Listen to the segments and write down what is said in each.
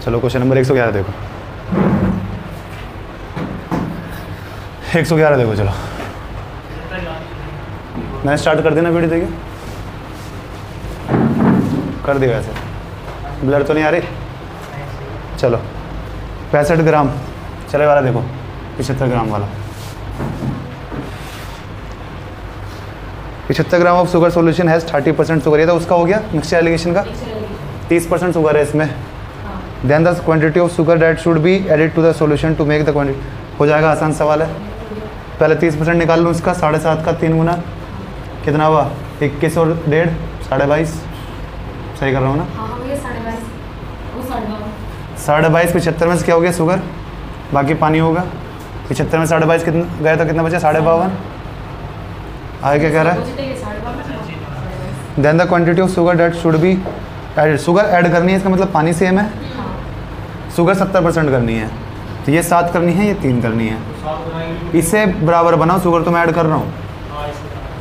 चलो question number 111 देखो। 111 देखो। चलो मैंने स्टार्ट कर देना वीडियो, देखिए कर दिया वैसे, ब्लर तो नहीं आ रही। चलो 65 ग्राम चले वाला देखो, 75 ग्राम वाला। 75 gram of sugar solution has 30% sugar. ये तो उसका हो गया मिक्सचर एलिगेशन का, 30% शुगर है इसमें। Then the quantity of sugar that should be added to the solution to make the quantity. हो जाएगा, आसान सवाल है। पहले 30% निकाल लूँ इसका, 7.5 का 3 गुना कितना हुआ, 21 और 1.5 22.5। सही कर रहा हूँ ना? 22.5 75 में से क्या हो गया शुगर, बाकी पानी होगा। 75 में 22.5 कितना गया तो कितना बचा, 52.5। आगे क्या कह रहा है, then the quantity of sugar that should be added. Sugar add करनी है, इसका मतलब पानी सेम है। शुगर 70% करनी है, तो ये 7 करनी है, ये 3 करनी है। इसे बराबर बनाओ, शुगर तो मैं ऐड कर रहा हूँ,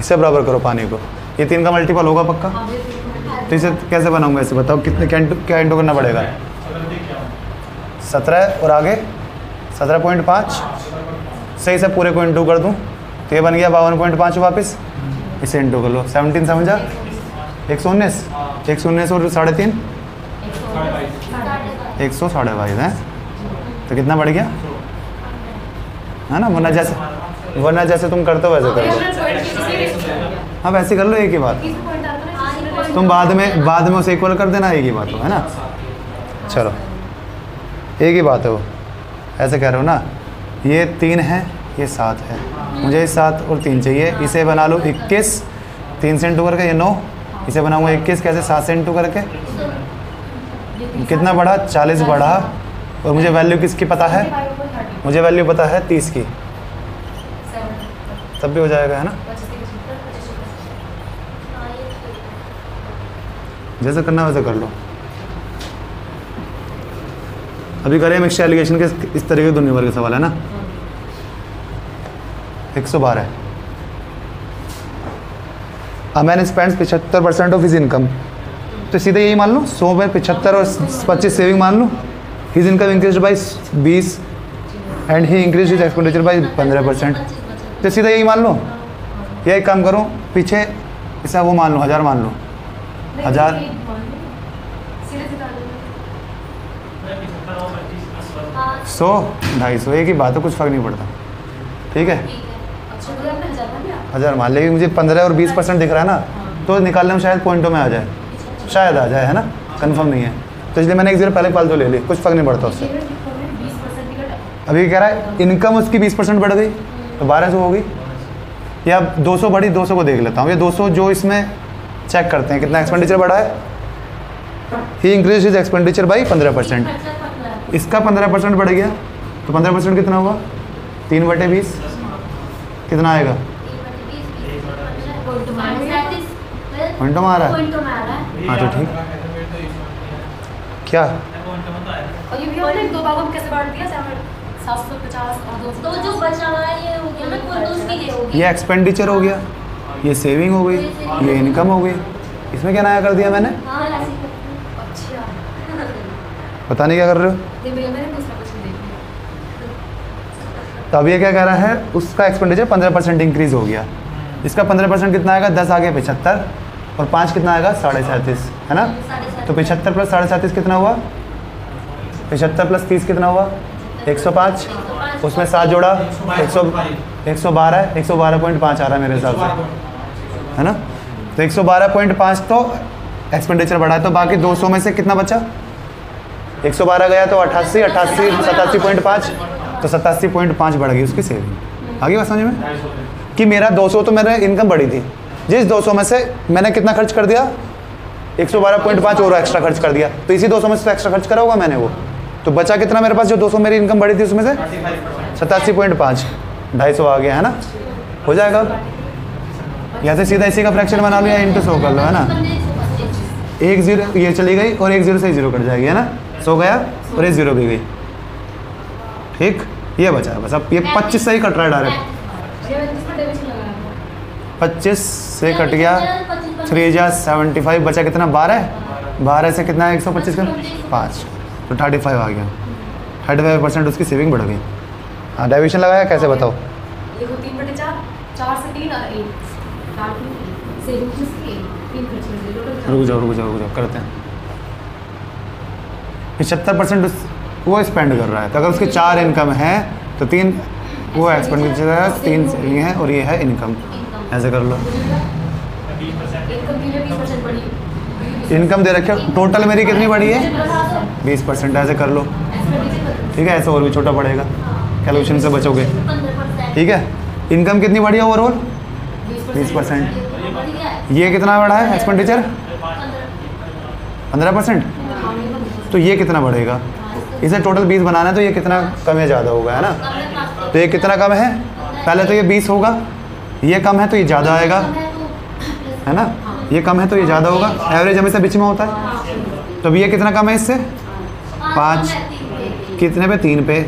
इससे बराबर करो पानी को। ये 3 का मल्टीपल होगा पक्का। तो इसे कैसे बनाऊंगा, इसे बताओ कितने क्या इंटू करना पड़ेगा। 17 और आगे 17.5। सही से पूरे को इंटू कर दूँ तो ये बन गया 52.5 वापस। इसे इंटू कर लो, 17 समझा, 119 और 3.5 122 है। तो कितना बढ़ गया है ना, वरना जैसे तुम करते हो वैसे कर लो। हाँ वैसे कर लो, एक ही बात। तुम बाद में उसे इक्वल कर देना, एक ही बात हो, है ना। चलो एक ही बात है वो, ऐसे कह रहे हो ना। ये 3 है, ये 7 है, मुझे 7 और 3 चाहिए। इसे बना लो 21, 3 से इंटू करके ये 9। इसे बनाऊंगा 21 कैसे, 7 से इंटू करके। कितना बढ़ा, 40 बढ़ा। और मुझे वैल्यू किसकी पता है, मुझे वैल्यू पता है 30 की, तब भी हो जाएगा, है ना। जैसे करना वैसे कर लो। अभी करें मिक्सचर एलिगेशन के इस तरीके के 2 नंबर के सवाल, है ना। 112 a man spends 75% of his income. तो सीधे यही मान लो, 100 में 75 और 25 सेविंग मान लो। His income increase by 20 and he increase his expenditure by 15%। तो सीधा यही मान लो। यही काम करो, पीछे ऐसा वो मान लो, 1000 मान लो, 1000 100 250, एक ही बात है, कुछ फर्क नहीं पड़ता। ठीक है, 1000 मान लेगी। मुझे 15 और 20% दिख रहा है ना, तो निकालने में शायद पॉइंटों में आ जाए, शायद आ जाए, है ना, कंफर्म नहीं है। तो इसलिए मैंने 1 0 पहले फालतू ले ली, कुछ फर्क नहीं पड़ता उससे। अभी कह रहा है इनकम उसकी 20% बढ़ गई, तो 1200 होगी। या 200 बढ़ी, 200 को देख लेता हूँ। ये 200 जो इसमें चेक करते हैं कितना एक्सपेंडिचर बढ़ा है। ही इंक्रीज हिज एक्सपेंडिचर बाई 15%। इसका 15% बढ़ गया, तो 15% कितना हुआ, 3/20 कितना आएगा, पॉइंटों में आ रहा है। हाँ तो ठीक, क्या ये एक्सपेंडिचर हो गया, ये सेविंग हो गई, ये इनकम हो गई। इसमें क्या नया कर दिया मैंने, पता नहीं क्या कर रहे हो। तो अब ये क्या कह रहा है, उसका एक्सपेंडिचर 15% इंक्रीज हो गया। इसका 15% कितना आएगा, 10 आगे 75 और 5 कितना आएगा, 37.5, है ना। तो 75 प्लस 37.5 कितना हुआ, 75 प्लस 30 कितना हुआ, 105। उसमें 7 जोड़ा 112 है, 112.5 आ रहा है मेरे हिसाब से, है ना। तो 112.5 तो एक्सपेंडिचर बढ़ा है। तो बाकी 200 में से कितना बचा, 112 गया तो 88 87.5, तो 87.5 बढ़ गई उसकी सेविंग। आगे बात समझ में कि मेरा 200 तो मेरा इनकम बढ़ी थी, जिस 200 में से मैंने कितना खर्च कर दिया, 112.5 और एक्स्ट्रा खर्च कर दिया। तो इसी 200 में से एक्स्ट्रा खर्च करा होगा मैंने वो, तो बचा कितना मेरे पास, जो 200 मेरी इनकम बढ़ी थी उसमें से 87.5, 250 आ गया, है ना। हो जाएगा। या तो सीधा इसी का फ्रैक्शन बना लो या इंटू 100 कर लो, है ना। 1 0 ये चली गई और 1 0 से 0 कट जाएगी, है ना। 100 गया और 1 0 भी गई। ठीक, ये बचा है बस। अब ये 25 से ही कट रहा है डायरेक्ट, 25 से कट गया, 3 जा 75 बचा कितना, 12 से कितना है 125 का 5। तो 35 आ गया, 35% उसकी सेविंग बढ़ गई। हाँ डेविएशन लगाया कैसे बताओ? देखो 3/4, 4 से 3 और 1, 4 सेविंग किसकी 3 खर्च में टोटल। रुक जाओ करते हैं। 75% वो स्पेंड कर रहा है, तो अगर उसके 4 इनकम है तो 3 वो एक्सपेंडिचर है, 3 सेविंग है और ये है इनकम। ऐसे कर लो। इनकम दे रखे टोटल मेरी कितनी बढ़ी है? 20%। ऐसे कर लो, ठीक है। ऐसे और भी छोटा पड़ेगा, कैलकुलेशन से बचोगे, ठीक है। इनकम कितनी बढ़ी है ओवरऑल? 20%। ये कितना बढ़ा है एक्सपेंडिचर? 15%। तो ये कितना बढ़ेगा? इसे टोटल 20 बनाना है, तो ये कितना कम या ज़्यादा होगा, है ना? तो ये कितना कम है? पहले तो ये 20 होगा, ये कम है तो ये ज़्यादा आएगा, है ना? ये कम है तो ये ज़्यादा होगा। एवरेज हमेशा बीच में होता है। तो अब ये कितना कम है इससे? 5 कितने पे? 3 पे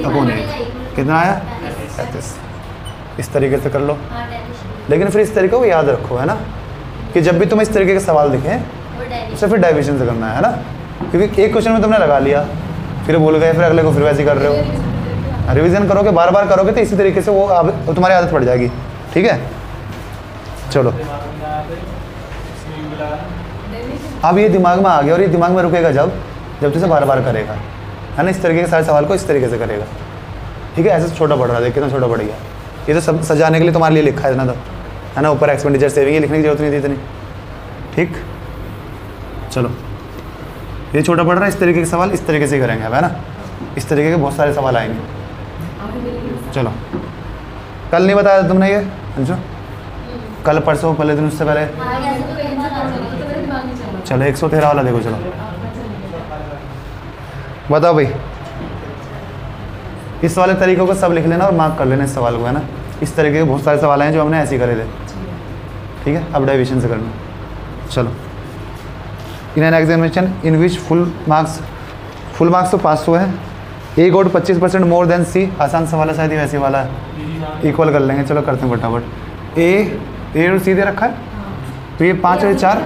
अपॉन 1 कितना आया? 35। इस तरीके से कर लो। लेकिन फिर इस तरीके को याद रखो, है ना, कि जब भी तुम्हें इस तरीके के सवाल दिखें तो फिर डाइविजन से करना है ना, क्योंकि एक क्वेश्चन में तुमने लगा लिया, फिर भूल गए, फिर अगले को फिर वैसे ही कर रहे हो। रिवीजन करोगे, बार बार करोगे तो इसी तरीके से वो तुम्हारी आदत पड़ जाएगी, ठीक है। चलो अब ये दिमाग में आ गया, और ये दिमाग में रुकेगा जब तू इसे बार बार करेगा, है ना। इस तरीके के सारे सवाल को इस तरीके से करेगा, ठीक है। ऐसे छोटा पड़ रहा है, देख कितना छोटा पड़ गया। ये तो सब सजाने के लिए तुम्हारे लिए लिखा है ना, तो है ना, ऊपर एक्सपेंडिचर सेविंग, ये लिखने की जरूरत नहीं थी इतनी, ठीक। चलो ये छोटा पड़ रहा है, इस तरीके के सवाल इस तरीके से ही करेंगे अब, है ना। इस तरीके के बहुत सारे सवाल आएंगे। चलो कल नहीं बताया तुमने ये समझो, कल परसों पहले दिन, उससे पहले। चलो 113 वाला देखो। चलो बताओ भाई, इस वाले तरीकों को सब लिख लेना और मार्क कर लेना इस सवाल को, है ना। इस तरीके के बहुत सारे सवाल हैं जो हमने ऐसे ही करे थे, ठीक है। अब डाइविजन से करना। चलो in an examination in which full marks तो 500 है, ए गॉट 25% मोर देन सी। आसान सवाल है, शायद वैसे वाला है, इक्वल कर लेंगे। चलो करते हैं फटाफट। ए और सी दे रखा है, तो ये 5 और 4,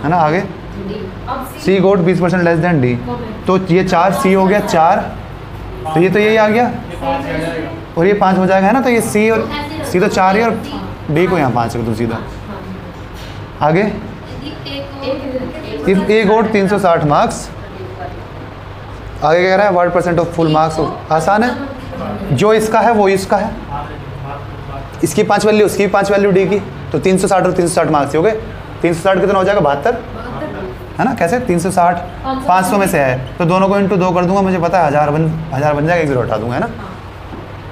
है ना। आगे सी गॉट 20% लेस देन डी, तो ये 4 सी हो गया 4, तो ये तो यही आ गया, और ये 5 हो जाएगा, है ना। तो ये सी तो 4 ही, और डी को यहाँ 5 कर दो सीधा। आगे इफ ए गॉट 360 मार्क्स, आगे कह रहा है what percent of full marks. आसान है, जो इसका है वो इसका है, इसकी 5 वैल्यू, उसकी 5 वैल्यू डी की, तो 360 और 360 मार्क्स हो गए। 360 कितना हो जाएगा? 72, है ना। कैसे? 360 500 में से है, तो दोनों को इंटू 2 कर दूंगा, मुझे पता है 1000 बन जाएगा, 1 0 हटा दूंगा, है ना।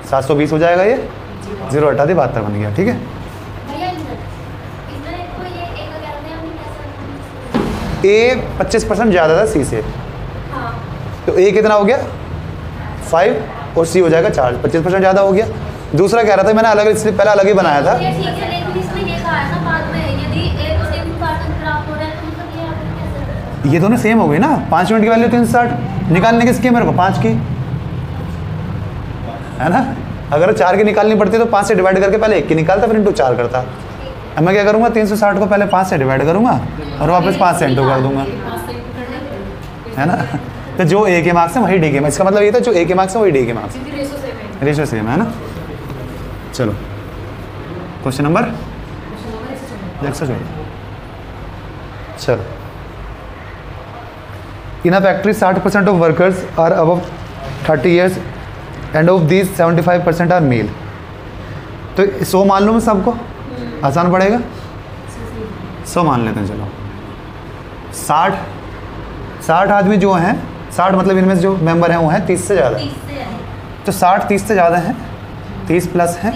720 हो जाएगा, ये 0 हटा दी, 72 बन गया, ठीक है। ए 25% ज़्यादा था सी से, तो ए कितना हो गया? 5 और सी हो जाएगा 4, 25% ज़्यादा हो गया। दूसरा कह रहा था, मैंने अलग, इसलिए पहले अलग ही बनाया था। ये दोनों सेम हो गई ना। 5 मिनट की वैल्यू 360, निकालने किसकी है मेरे को? 5 की, है ना। अगर 4 की निकालनी पड़ती तो 5 से डिवाइड करके पहले 1 की निकालता, फिर इंटू 4 करता। अब मैं क्या करूँगा? 360 को पहले 5 से डिवाइड करूँगा और वापस 5 से इंटू कर दूंगा, है ना। तो जो ए के मार्क्स है वही डी के मार्क्स, इसका मतलब ये था जो ए के मार्क्स है वही डी के मार्क्स, रेशो सेम है ना। चलो क्वेश्चन नंबर 114। चलो in a factory 60% of workers are above 30 years and of these 75% are male. तो 100 मान लो मैं सबको, आसान पड़ेगा। 100 मान लेते हैं। चलो 60 आदमी जो हैं, 60 मतलब इनमें जो मेंबर हैं वो हैं 30 से ज़्यादा, तो 60 30 से ज़्यादा हैं, 30 प्लस हैं,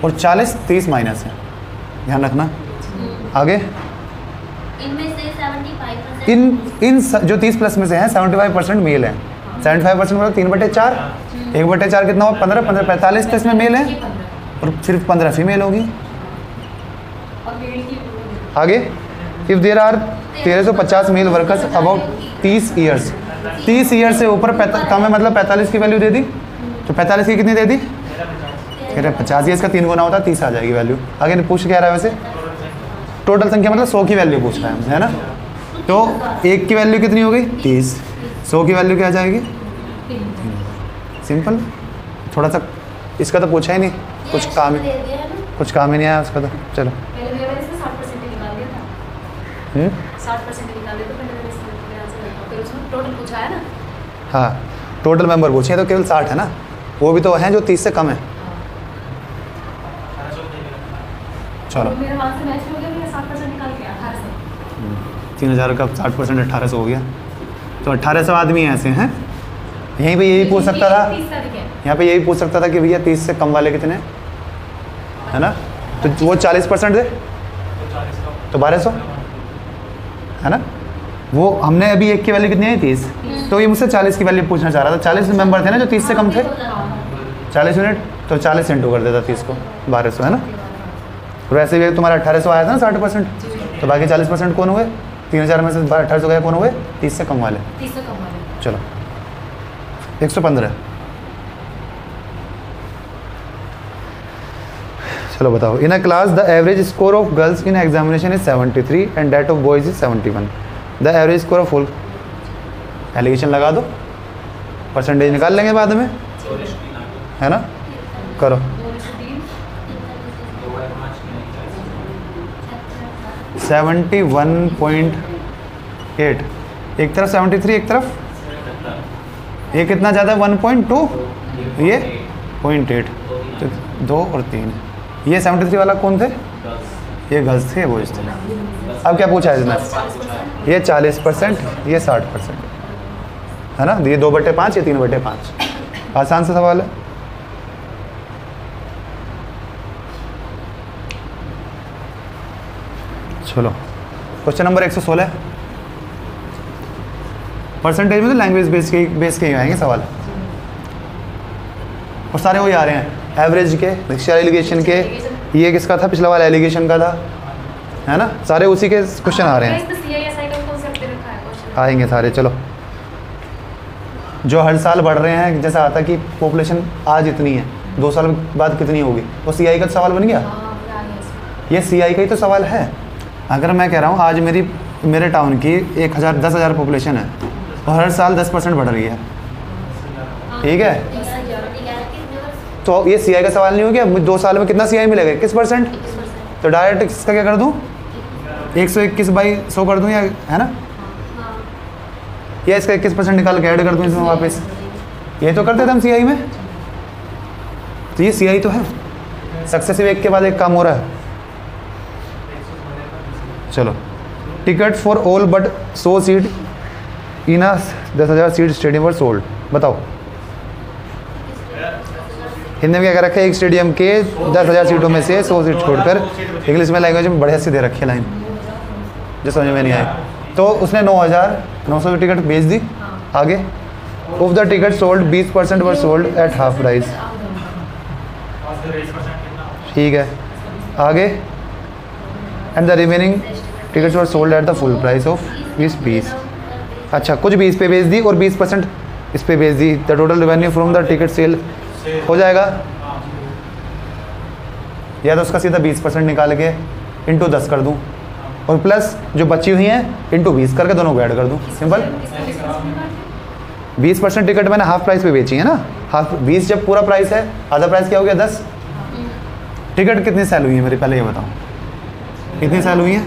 और 40 30 माइनस है, ध्यान रखना। आगे इनमें से 75% इन जो 30 प्लस में से हैं 75% मेल है। 75% मतलब 3/4, 1/4 कितना हुआ? 15 15 45 तो इसमें मेल है, और सिर्फ 15 फीमेल होगी। आगे if there are 1350 male workers about 30 years, 30 year से ऊपर कम है, मतलब 45 की वैल्यू दे दी, तो 45 की कितनी दे दी? कह रहे 50 ईयर्स का 3 गुना होता है, 30 आ जाएगी वैल्यू। आगे पूछ क्या रहा है वैसे? टोटल संख्या मतलब 100 की वैल्यू पूछ रहा है हमसे, है ना। तो 1 की वैल्यू कितनी हो गई? 30, 100 की वैल्यू क्या आ जाएगी? सिंपल, थोड़ा सा इसका तो पूछा ही नहीं, कुछ काम ही नहीं आया उसका तो। चलो पहले मैंने इसमें 60% निकाल दिया था। 60% निकाल दिया तो पहले मैंने इसमें आंसर लिखा, फिर उसमें टोटल पूछा है ना। हाँ, टोटल मेंबर पूछे तो केवल 60 है ना, वो भी तो हैं जो 30 से कम है। चलो मेरा वहाँ से मैच हो गया, मैंने 60% निकाल के 1800। 3000 का 60% 1800 हो गया, तो 1800 आदमी ऐसे हैं। यहीं पे यही पूछ सकता था, 30 तारीख है। यहाँ पे यही पूछ सकता था कि भैया 30 से कम वाले कितने, है ना? तो वो 40% दे तो 1200 है ना। वो हमने अभी एक की वैल्यू कितनी आई 30, तो ये मुझसे 40 की वैल्यू पूछना चाह रहा था। 40 मेंबर थे ना जो 30 से कम थे, 40 यूनिट, तो 40 इंटू कर देता 30 को 1200, है ना। और वैसे भी तुम्हारा 1800 आया था ना 60%, तो बाकी 40% कौन हुए? 3000 में से 1800 गया कौन हुए? 30 से कम वाले। 30 से कम वाले। चलो 115। चलो बताओ, in a class the average score of girls in examination is 73 and that of boys is 71। The average score of full, alligation लगा दो, परसेंटेज निकाल लेंगे बाद में, है ना। करो 71.8, एक तरफ 73, एक तरफ ये कितना ज़्यादा है 1.2, ये 0.8, तो 2 और 3। ये 73 वाला कौन थे? ये गर्ल्स थे, बॉयज थे। अब क्या पूछा है इसमें? ये 40%, ये 60%, है ना। ये 2/5, ये 3/5। आसान सा सवाल है। चलो क्वेश्चन नंबर 116। परसेंटेज में तो लैंग्वेज बेस के ही आएंगे सवाल, और सारे वही आ रहे हैं। एवरेज के, मिक्सचर एलिगेशन के, ये किसका था पिछला वाला? एलिगेशन का था, है ना। सारे उसी के क्वेश्चन आ रहे हैं, आएंगे सारे। चलो जो हर साल बढ़ रहे हैं, जैसा आता कि पॉपुलेशन आज इतनी है, 2 साल बाद कितनी होगी, वो CI का सवाल बन गया। ये CI का ही तो सवाल है। अगर मैं कह रहा हूँ आज मेरे टाउन की 10,000 पॉपुलेशन है और हर साल 10% बढ़ रही है, ठीक है, तो ये CI का सवाल नहीं हो गया। 2 साल में कितना CI मिलेगा? 21%। तो डायरेक्ट इसका क्या कर दूँ? 121/100 कर दूँ, या है ना, या इसका 21% निकाल के ऐड कर दूँ इसमें वापस। ये तो करते थे हम CI में, तो ये CI तो है। सक्सेसिव एक के बाद एक काम हो रहा है। चलो, ticket for all but 100 seat in 10,000 seat stadium were sold. बताओ हिंदी में क्या कर रखा है? एक स्टेडियम के 10,000 सीटों में से 100 सीट छोड़कर, इंग्लिश में लैंग्वेज में बढ़िया से दे रखी है लाइन, जो समझ में नहीं आई। तो उसने 9,900 की टिकट बेच दी। आगे, of the ticket sold 20% were sold at half price. ठीक है, आगे, and the remaining tickets were sold at the full price of 20। अच्छा, कुछ भी इस पे बेच दी और 20% इस पे बेच दी। The total revenue from the ticket sale हो जाएगा, या तो उसका सीधा 20% निकाल के इंटू 10 कर दूं, और प्लस जो बची हुई हैं इंटू 20 करके दोनों को ऐड कर दूं। सिंपल। 20% टिकट मैंने हाफ प्राइस पे बेची है ना। हाफ 20 जब पूरा प्राइस है, आधा प्राइस क्या हो गया? 10। टिकट कितनी सेल हुई है मेरी, पहले ये बताओ, कितनी सेल हुई है?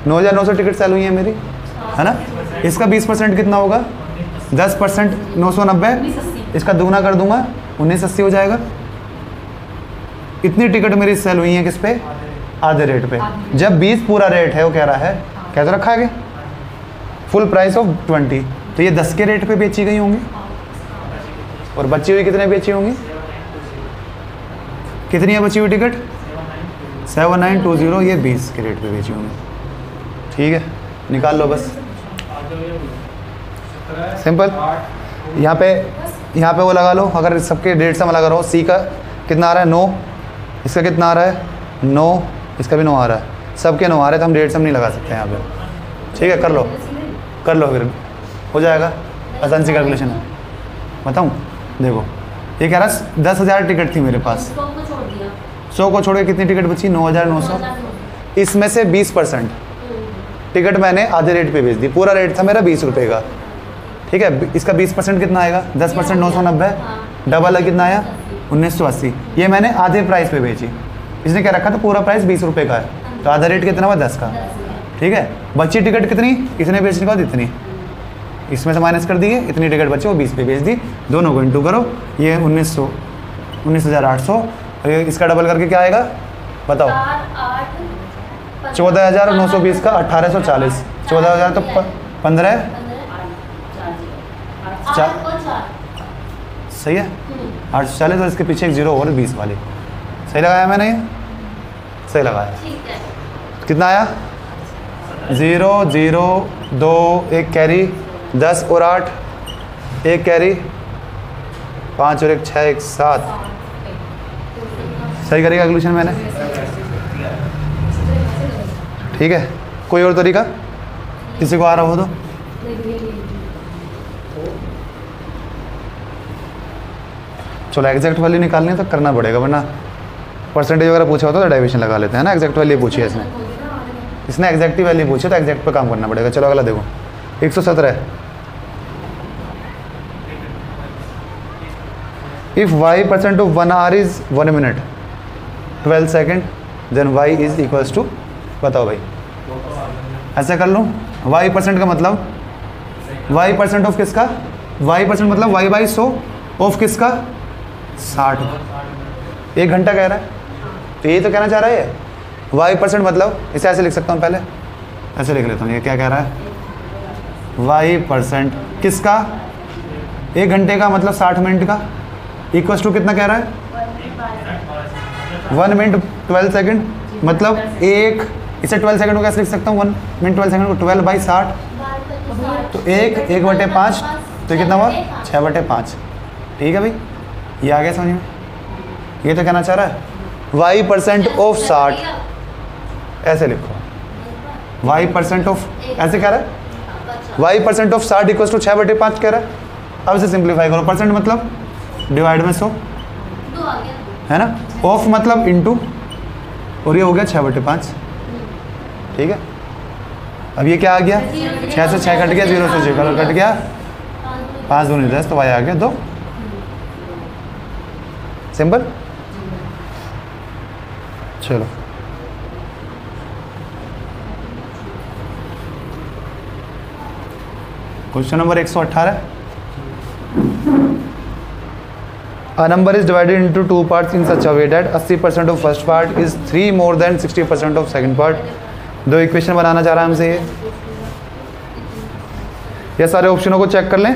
9,900 टिकट सेल हुई है मेरी, है ना। इसका 20% कितना होगा? 10% 990, इसका दुगना कर दूंगा 1980 हो जाएगा। इतनी टिकट मेरी सेल हुई है किस पे? आधे रेट पे। जब 20 पूरा रेट है, वो कह रहा है, क्या तो रखा है फुल प्राइस ऑफ 20, तो ये 10 के रेट पे बेची गई होंगी, और बची हुई कितने बेची होंगी? कितनी है बची हुई टिकट? 7920, ये 20 के रेट पे बेची होंगी। ठीक है, निकाल लो बस, सिंपल। यहाँ पे वो लगा लो, अगर सबके रेट से लगा रहो। सी का कितना आ रहा है? 9। इसका कितना आ रहा है? 9। इसका भी 9 आ रहा है। सबके 9 आ रहे हैं, तो हम रेट सम नहीं लगा सकते यहाँ पे। ठीक है, कर लो फिर हो जाएगा। आसान सी कैलकुलेशन है, बताऊँ? देखो, ये कह रहा है 10,000 टिकट थी मेरे पास, 100 को छोड़ के कितनी टिकट बची? 9,900। इसमें से 20%, टिकट मैंने आधे रेट पे बेच दी, पूरा रेट था मेरा 20 रुपये का, ठीक है। इसका 20% कितना आएगा, 10% 990, डबल है कितना आया 1980। ये मैंने आधे प्राइस पे बेची, इसने क्या रखा था पूरा प्राइस 20 रुपये का है, तो आधा रेट कितना हुआ 10 का, ठीक है। बची टिकट कितनी, इसने बेचने के बाद इतनी, इसमें से माइनस कर दिए, इतनी टिकट बची वो 20 पे बेच दी, दोनों को इंटू करो, ये 19,800 और ये इसका डबल करके क्या आएगा बताओ, 14,920 का 1840, 14,000 तो 15 सही है 840 और इसके पीछे एक जीरो और 20 वाली, सही लगाया मैंने, ये सही लगाया। कितना आया 0 0 2 1 कैरी 10 और 8 1 कैरी 5 और 1 6 1 7, सही करेगा कैलकुलेशन मैंने, ठीक है। कोई और तरीका किसी को आ रहा हो तो, चलो एग्जैक्ट वैल्यू निकालनी है तो करना पड़ेगा, वरना परसेंटेज वगैरह पूछा होता तो डेविएशन लगा लेते हैं ना। एग्जैक्ट वैल्यू पूछी है इसने एग्जैक्ट वैल्यू पूछी तो एग्जैक्ट पे काम करना पड़ेगा। चलो अगला देखो 117, if y% of 1 hour is 1 minute 12 second then y is equals to, बताओ भाई, ऐसे कर लूँ y% का मतलब y% ऑफ किसका, y% मतलब y/100 ऑफ किसका 60, 1 घंटा कह रहा है, तो ये तो कहना चाह रहा है y% मतलब, इसे ऐसे लिख सकता हूँ, पहले ऐसे लिख लेता हूँ, ये क्या कह रहा है y% किसका 1 घंटे का मतलब 60 मिनट का, इक्वल्स टू कितना कह रहा है 1 मिनट 12 सेकेंड, मतलब एक, इसे 12 सेकेंड को कैसे लिख सकता हूँ, 1 मिनट 12 सेकेंड को 12/60, तो 1/5, तो कितना हुआ 6/5, ठीक है भाई, ये आ गया समझ में। ये तो कहना चाह रहा है y% ऑफ 60, ऐसे लिखो y% ऑफ, ऐसे कह रहा है y% ऑफ 60 इक्वल्स टू 6/5 कह रहा है। अब इसे सिंप्लीफाई करो, परसेंट मतलब डिवाइड में 100 है ना, ऑफ मतलब इनटू, और ये हो गया 6/5, ठीक है। अब ये क्या आ गया 6 से 6 कट गया, 0 से 0 कट गया, 5 दूनी 10, तो y आ गया 2, सिंपल। चलो question number 118, A number is divided into two parts in such a way that 80% of first part is 3 more than 60% of second part। दो इक्वेशन बनाना चाह रहा है हमसे ये सारे ऑप्शनों को चेक कर लें,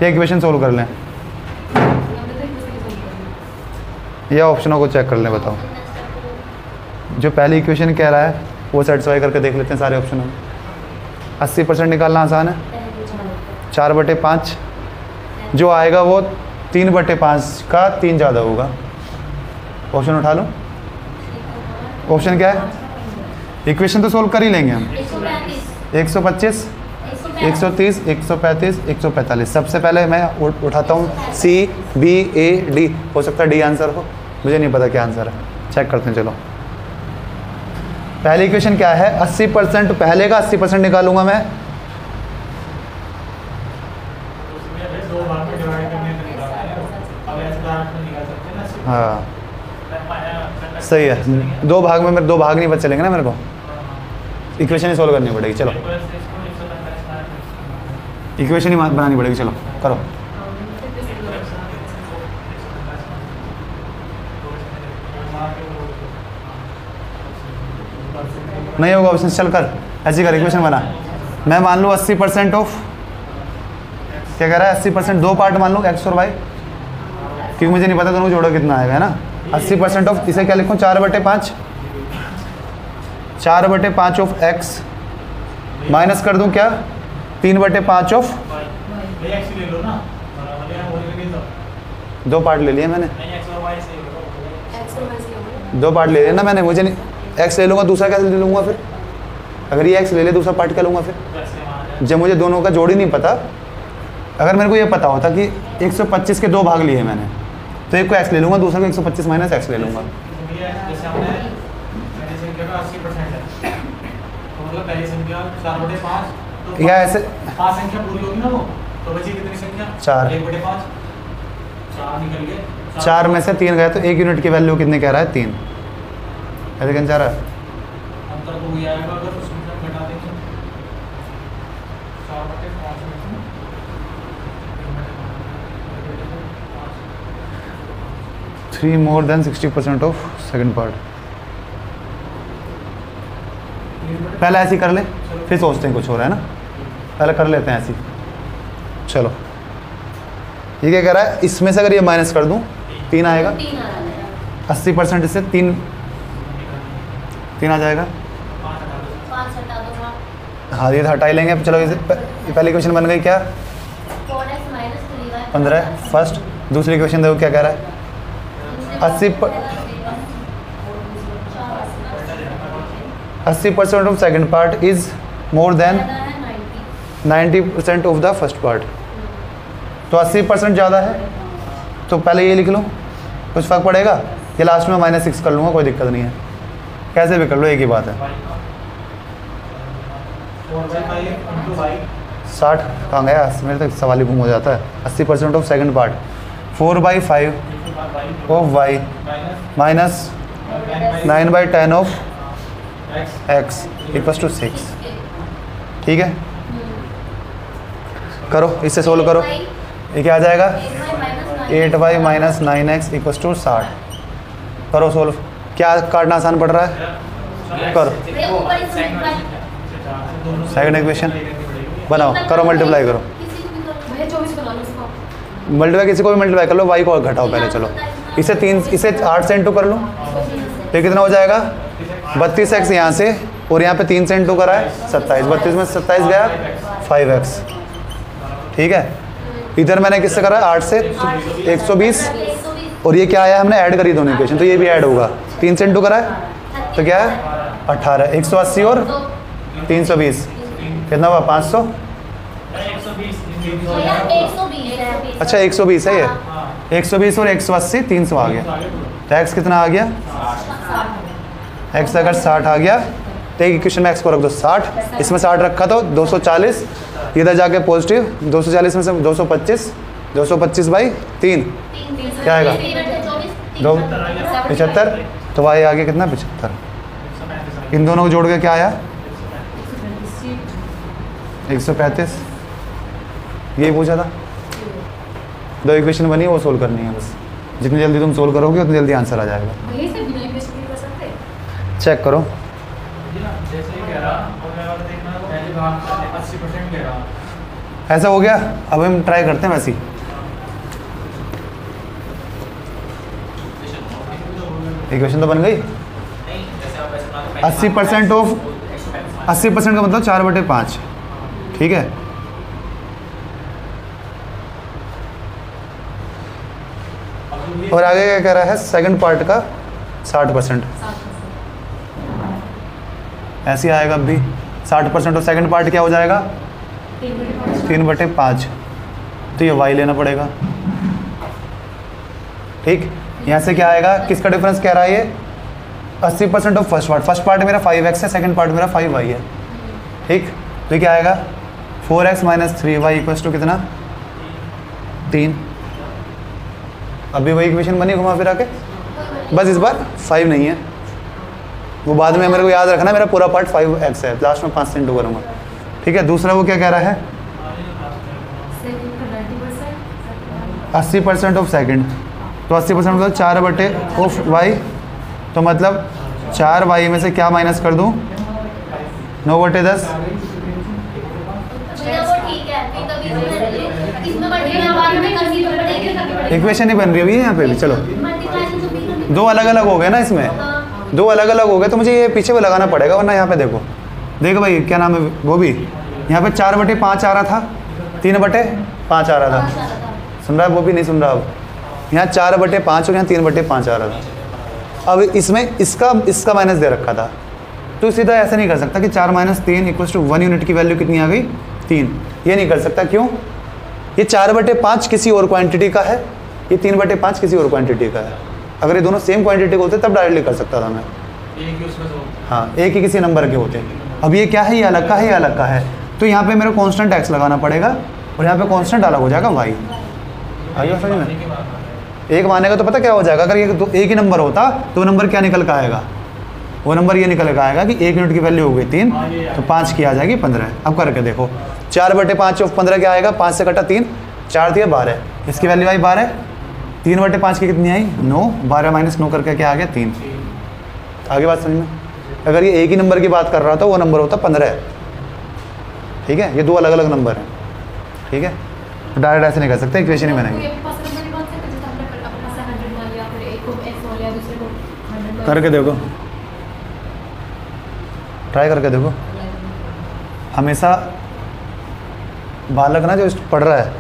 ये इक्वेशन सोल्व कर लें, या ऑप्शनों को चेक कर लें, बताओ जो पहली इक्वेशन कह रहा है वो सेटिस्फाई करके देख लेते हैं सारे ऑप्शनों में। 80% निकालना आसान है, 4/5 जो आएगा वो 3/5 का 3 ज़्यादा होगा। ऑप्शन उठा लो, ऑप्शन क्या है, इक्वेशन तो सोल्व कर ही लेंगे हम। 125, 130, 135, 145। सबसे पहले मैं उठाता हूँ C, B, A, D, हो सकता है D आंसर हो, मुझे नहीं पता क्या आंसर है, चेक करते हैं। चलो पहली इक्वेशन क्या है, 80%, पहले का 80% निकालूंगा मैं, हाँ सही है, 2 भाग में मेरे 2 भाग नहीं बच चलेंगे ना, मेरे को इक्वेशन ही सोल्व करनी पड़ेगी। चलो इक्वेशन ही बनानी पड़ेगी, चलो करो। नहीं होगा ऑप्शन, चल कर ऐसी कर, इक्वेशन बना। मैं मान लूँ 80% ऑफ, क्या कह रहा है 80%, 2 पार्ट मान लूँ x और y, क्योंकि मुझे नहीं पता दोनों जोड़ा कितना आएगा, है ना। 80% ऑफ, इसे क्या लिखूँ 4/5, 4/5 ऑफ x माइनस कर दूँ क्या 3/5 ऑफ, 2 पार्ट ले लिए मैंने, 2 पार्ट ले लिया ना मैंने, मुझे नहीं x ले लूँगा, दूसरा क्या ले लूँगा फिर, अगर ये x ले ले दूसरा पार्ट क्या लूँगा फिर, जब मुझे दोनों का जोड़ ही नहीं पता। अगर मेरे को ये पता होता कि 125 के 2 भाग लिए मैंने, तो एक को x ले लूँगा, दूसरे को 125 माइनस x ले लूँगा। मतलब पहली संख्या 4/5 तो या ऐसे 5 संख्या पूरी होगी ना वो, तो बची कितनी संख्या? 4। 1/5 4 निकल गए। 4 में से 3 गए तो 1 यूनिट की वैल्यू कितनी कह रहा है? 3। ऐसे कहना चाह रहा है। अंतर तो वही आएगा अगर उस संख्या में घटा देंगे 4/5 में से 3 more than 60% of second part. पहले ऐसी कर ले, फिर सोचते हैं कुछ हो रहा है ना। पहले कर लेते हैं ऐसी। चलो ये क्या कह रहा है? इसमें से अगर ये माइनस कर दूं 3 आएगा। 3 आ रहा है। 80% इससे 3 आ जाएगा। 5 हटा दो आप। हाँ ये तो हटा ही लेंगे। अब चलो इसे पहली क्वेश्चन बन गई क्या? 4x minus 3y 15 first. दूसरी क्वेश्चन देखो क्या कह रहा है? 80% of second part is more than 90% of the first part. तो 80% ज़्यादा है तो पहले ये लिख लूँ, कुछ फ़र्क पड़ेगा? ये लास्ट में -6 कर लूँगा, कोई दिक्कत नहीं है। कैसे भी कर लो, एक ही बात है। 60 कहाँ गया? मेरे तक सवाल ही गुम हो जाता है। 80% of second part 4/5 of y minus 9/10 of x equals to 6। ठीक है, करो इससे सोल्व करो। ये क्या आ जाएगा? 8y minus 9x equals to 60। करो सोल्व। क्या काटना आसान पड़ रहा है? करो सेकंड इक्वेशन बनाओ, करो मल्टीप्लाई करो। भैया 24 बना लो इसको। मल्टीप्लाई किसी को भी मल्टीप्लाई कर लो, y को घटाओ पहले। चलो इसे 8 से इंटू कर लो, तो कितना हो जाएगा? 32x यहाँ से, और यहाँ पे 3 से इंटू करा है 27। 32 में 27 गया 5x। ठीक है, इधर मैंने किससे करा? 8 से 120, और ये क्या आया? हमने ऐड करी दोनों इक्वेशन, तो ये भी ऐड होगा। 3 से इंटू करा है तो क्या है? 18। 180 और 320 कितना हुआ? 500। अच्छा 120 है ये। 120 और 180 300 आ गया। तो x कितना आ गया? x अगर 60 आ गया तो एक इक्वेशन में x को रख दो 60, इसमें 60 रखा तो 240, इधर जाके पॉजिटिव 240 में से 225, 225/3 क्या आएगा? 75। तो y आ गया कितना? 75। इन दोनों को जोड़ के क्या आया? 135। यही पूछा था। 2 इक्वेशन बनी, वो सोल्व करनी है बस। जितनी जल्दी तुम सोल्व करोगे उतनी जल्दी आंसर आ जाएगा। भैया से बिना इक्वेशन के कर सकते? चेक करो। जैसे ही कह रहा और मैं और देखना पहले भाग 80% ले रहा। ऐसा हो गया। अब हम ट्राई करते हैं वैसे ही। इक्वेशन तो बन गई। 80% ऑफ 80% का मतलब 4/5। ठीक है, और आगे क्या कह रहा है? सेकंड पार्ट का 60%। ऐसे ही आएगा अब भी। 60% ऑफ सेकंड पार्ट क्या हो जाएगा? 3/5। तो ये y लेना पड़ेगा। ठीक, यहाँ से क्या आएगा? किसका डिफरेंस कह रहा है ये? 80% of first part. First part मेरा 5x है, सेकंड पार्ट मेरा 5y है। ठीक, तो ये क्या आएगा? 4x minus 3y equals to कितना? 3। अभी वही इक्वेशन बनी घुमा फिरा के, बस इस बार 5 नहीं है। वो बाद में मेरे को याद रखना, मेरा पूरा पार्ट 5x है, लास्ट में 5 से इंटू करूँगा। ठीक है, दूसरा वो क्या कह रहा है? 80% ऑफ सेकंड। तो 80% मतलब 4/, ऑफ y, तो मतलब 4y में से क्या माइनस कर दूँ? 9/10। इक्वेशन ही बन रही है यहाँ पे भी। चलो 2 अलग अलग हो गए ना इसमें, 2 अलग अलग हो गए, तो मुझे ये पीछे भी लगाना पड़ेगा, वरना यहाँ पे देखो भाई क्या नाम है वो भी, यहाँ पे 4/5 आ रहा था, 3/5 आ रहा था। सुन रहा है? वो भी नहीं सुन रहा। अब यहाँ 4/5 और यहाँ 3/5 आ रहा था। अब इसमें इसका माइनस दे रखा था, तो सीधा ऐसा नहीं कर सकता कि 4 - 3 इक्वल्स टू 1 यूनिट की वैल्यू कितनी आ गई? 3। ये नहीं कर सकता। क्यों? ये 4/5 किसी और क्वांटिटी का है, ये 3/5 किसी और क्वांटिटी का है। अगर ये दोनों सेम क्वांटिटी के होते तब डायरेक्टली कर सकता था मैं। हाँ, एक ही किसी नंबर के होते। अब ये क्या है, ये अलग का है, ये अलग का है, तो यहाँ पे मेरे को कांस्टेंट x लगाना पड़ेगा और यहाँ पे कांस्टेंट अलग हो जाएगा y। आइए समझ में, एक मानेगा तो पता क्या हो जाएगा, अगर ये तो एक ही नंबर होता तो वो नंबर क्या निकल कर आएगा, वो नंबर ये निकल कर आएगा कि 1 यूनिट की वैल्यू हो गई 3, तो 5 की आ जाएगी 15। अब करके देखो 4/5 ऑफ 15 क्या आएगा, 5 से कटा 3, 4 दिया 12, इसकी वैल्यू आई 12, 3/5 की कितनी आई 9, 12 माइनस 9 करके क्या आ गया 3। आगे बात समझ में, अगर ये एक ही नंबर की बात कर रहा था वो नंबर होता 15, ठीक है, ये दो अलग अलग नंबर हैं, ठीक है, तो डायरेक्ट ऐसे नहीं कर सकते, इक्वेशन ही बनाएंगे। करके देखो, ट्राई करके देखो। हमेशा बालक ना जो पढ़ रहा है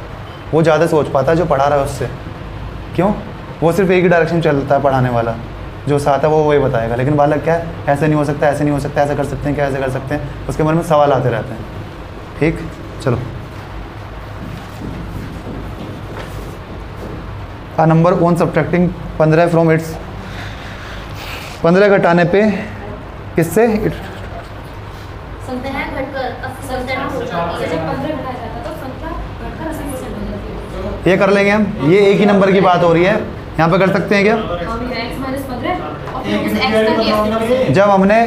वो ज़्यादा सोच पाता है जो पढ़ा रहा है उससे, क्यों, वो सिर्फ एक ही डायरेक्शन चलता है पढ़ाने वाला, जो साथ है वो वही बताएगा, लेकिन बालक क्या है, ऐसे नहीं हो सकता, ऐसे नहीं हो सकता, ऐसे कर सकते हैं, क्या ऐसे कर सकते हैं, उसके मन में सवाल आते रहते हैं। ठीक, चलो a number on subtracting 15 from its, 15 घटाने पे किससे, संख्या घटकर 80% हो जाती है। जब 15 घटाया जाता तो संख्या घटकर 80% हो जाती है। ये कर लेंगे हम, ये एक ही नंबर की बात हो रही है, यहाँ पे कर सकते हैं क्या, हम ये x - 15 और फिर उस x का केस जब हमने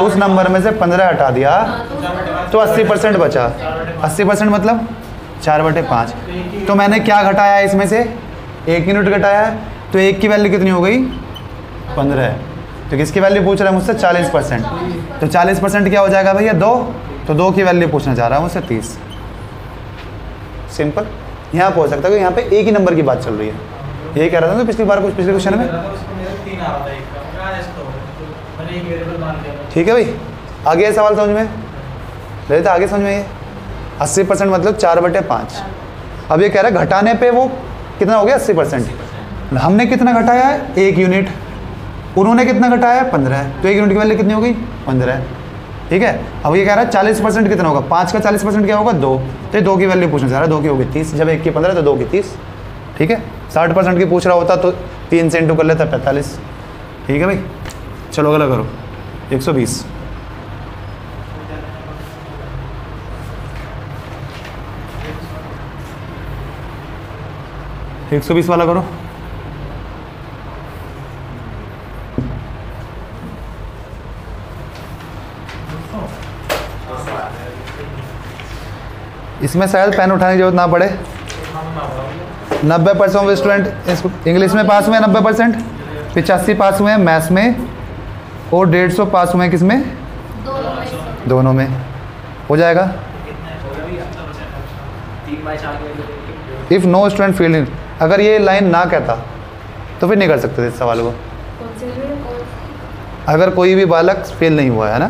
उस नंबर में से 15 हटा दिया तो 80% बचा, 80% मतलब 4/5, तो मैंने क्या घटाया इसमें से, 1 यूनिट घटाया है, तो 1 की वैल्यू कितनी हो गई 15, तो किसकी वैल्यू पूछ रहा है मुझसे 40%, तो 40% क्या हो जाएगा भैया 2, तो 2 की वैल्यू पूछना चाह रहा है मुझसे 30। सिंपल, यहाँ पे हो सकता है कि यहाँ पे एक ही नंबर की बात चल रही है, यही कह रहा था तो पिछली बार, कुछ पिछले क्वेश्चन में, ठीक है भाई। आगे ये सवाल समझ में ले तो आगे समझ में, ये 80% मतलब 4/5। अब ये कह रहा है घटाने पे वो कितना हो गया 80%, हमने कितना घटाया है 1 यूनिट, उन्होंने कितना घटाया है 15, तो 1 यूनिट की वैल्यू कितनी हो गई 15, ठीक है। अब ये कह रहा है 40% कितना होगा, 5 का 40% क्या होगा 2, तो 2 की वैल्यू पूछना चाह रहा है, 2 की होगी 30, जब 1 की 15 तो 2 की 30, ठीक है। 60% की पूछ रहा होता तो 3 से इंटू कर लेता 45, ठीक है भाई। चलो अगला करो 120, एक 120 वाला करो। इसमें शायद पेन उठाने की जरूरत ना पड़े। 90% ऑफ स्टूडेंट इंग्लिश में पास हुए हैं, 90%, 85 पास हुए हैं मैथ्स में, और 150 पास हुए हैं किसमें, दोनों में, हो जाएगा। इफ़ नो स्टूडेंट फेल इन, अगर ये लाइन ना कहता तो फिर नहीं कर सकते थे इस सवाल को, अगर कोई भी बालक फेल नहीं हुआ है ना,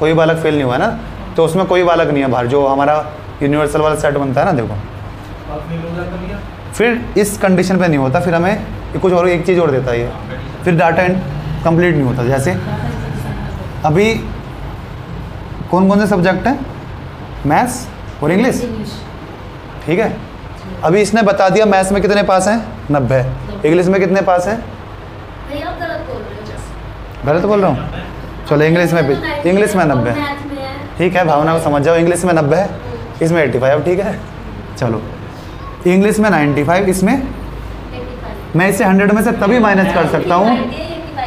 कोई बालक फेल नहीं हुआ है ना, तो उसमें कोई बालक नहीं है बाहर, जो हमारा यूनिवर्सल वाला सेट बनता है ना, देखो फिर इस कंडीशन पे नहीं होता, फिर हमें कुछ और एक चीज़ और देता है ये, फिर डाटा कंप्लीट नहीं होता। जैसे अभी कौन कौन से सब्जेक्ट हैं, मैथ्स और इंग्लिश, ठीक है। अभी इसने बता दिया मैथ्स में कितने पास हैं 90, इंग्लिश में कितने पास हैं, भैया आप गलत बोल रहे हो। गलत बोल रहा हूँ, चलो इंग्लिश में 90, ठीक है, भावना को समझ जाओ, इंग्लिश में 90 है, इसमें 85, ठीक है। चलो इंग्लिश में 95, इसमें 85। मैं इसे 100 में से तभी माइनस कर सकता हूँ,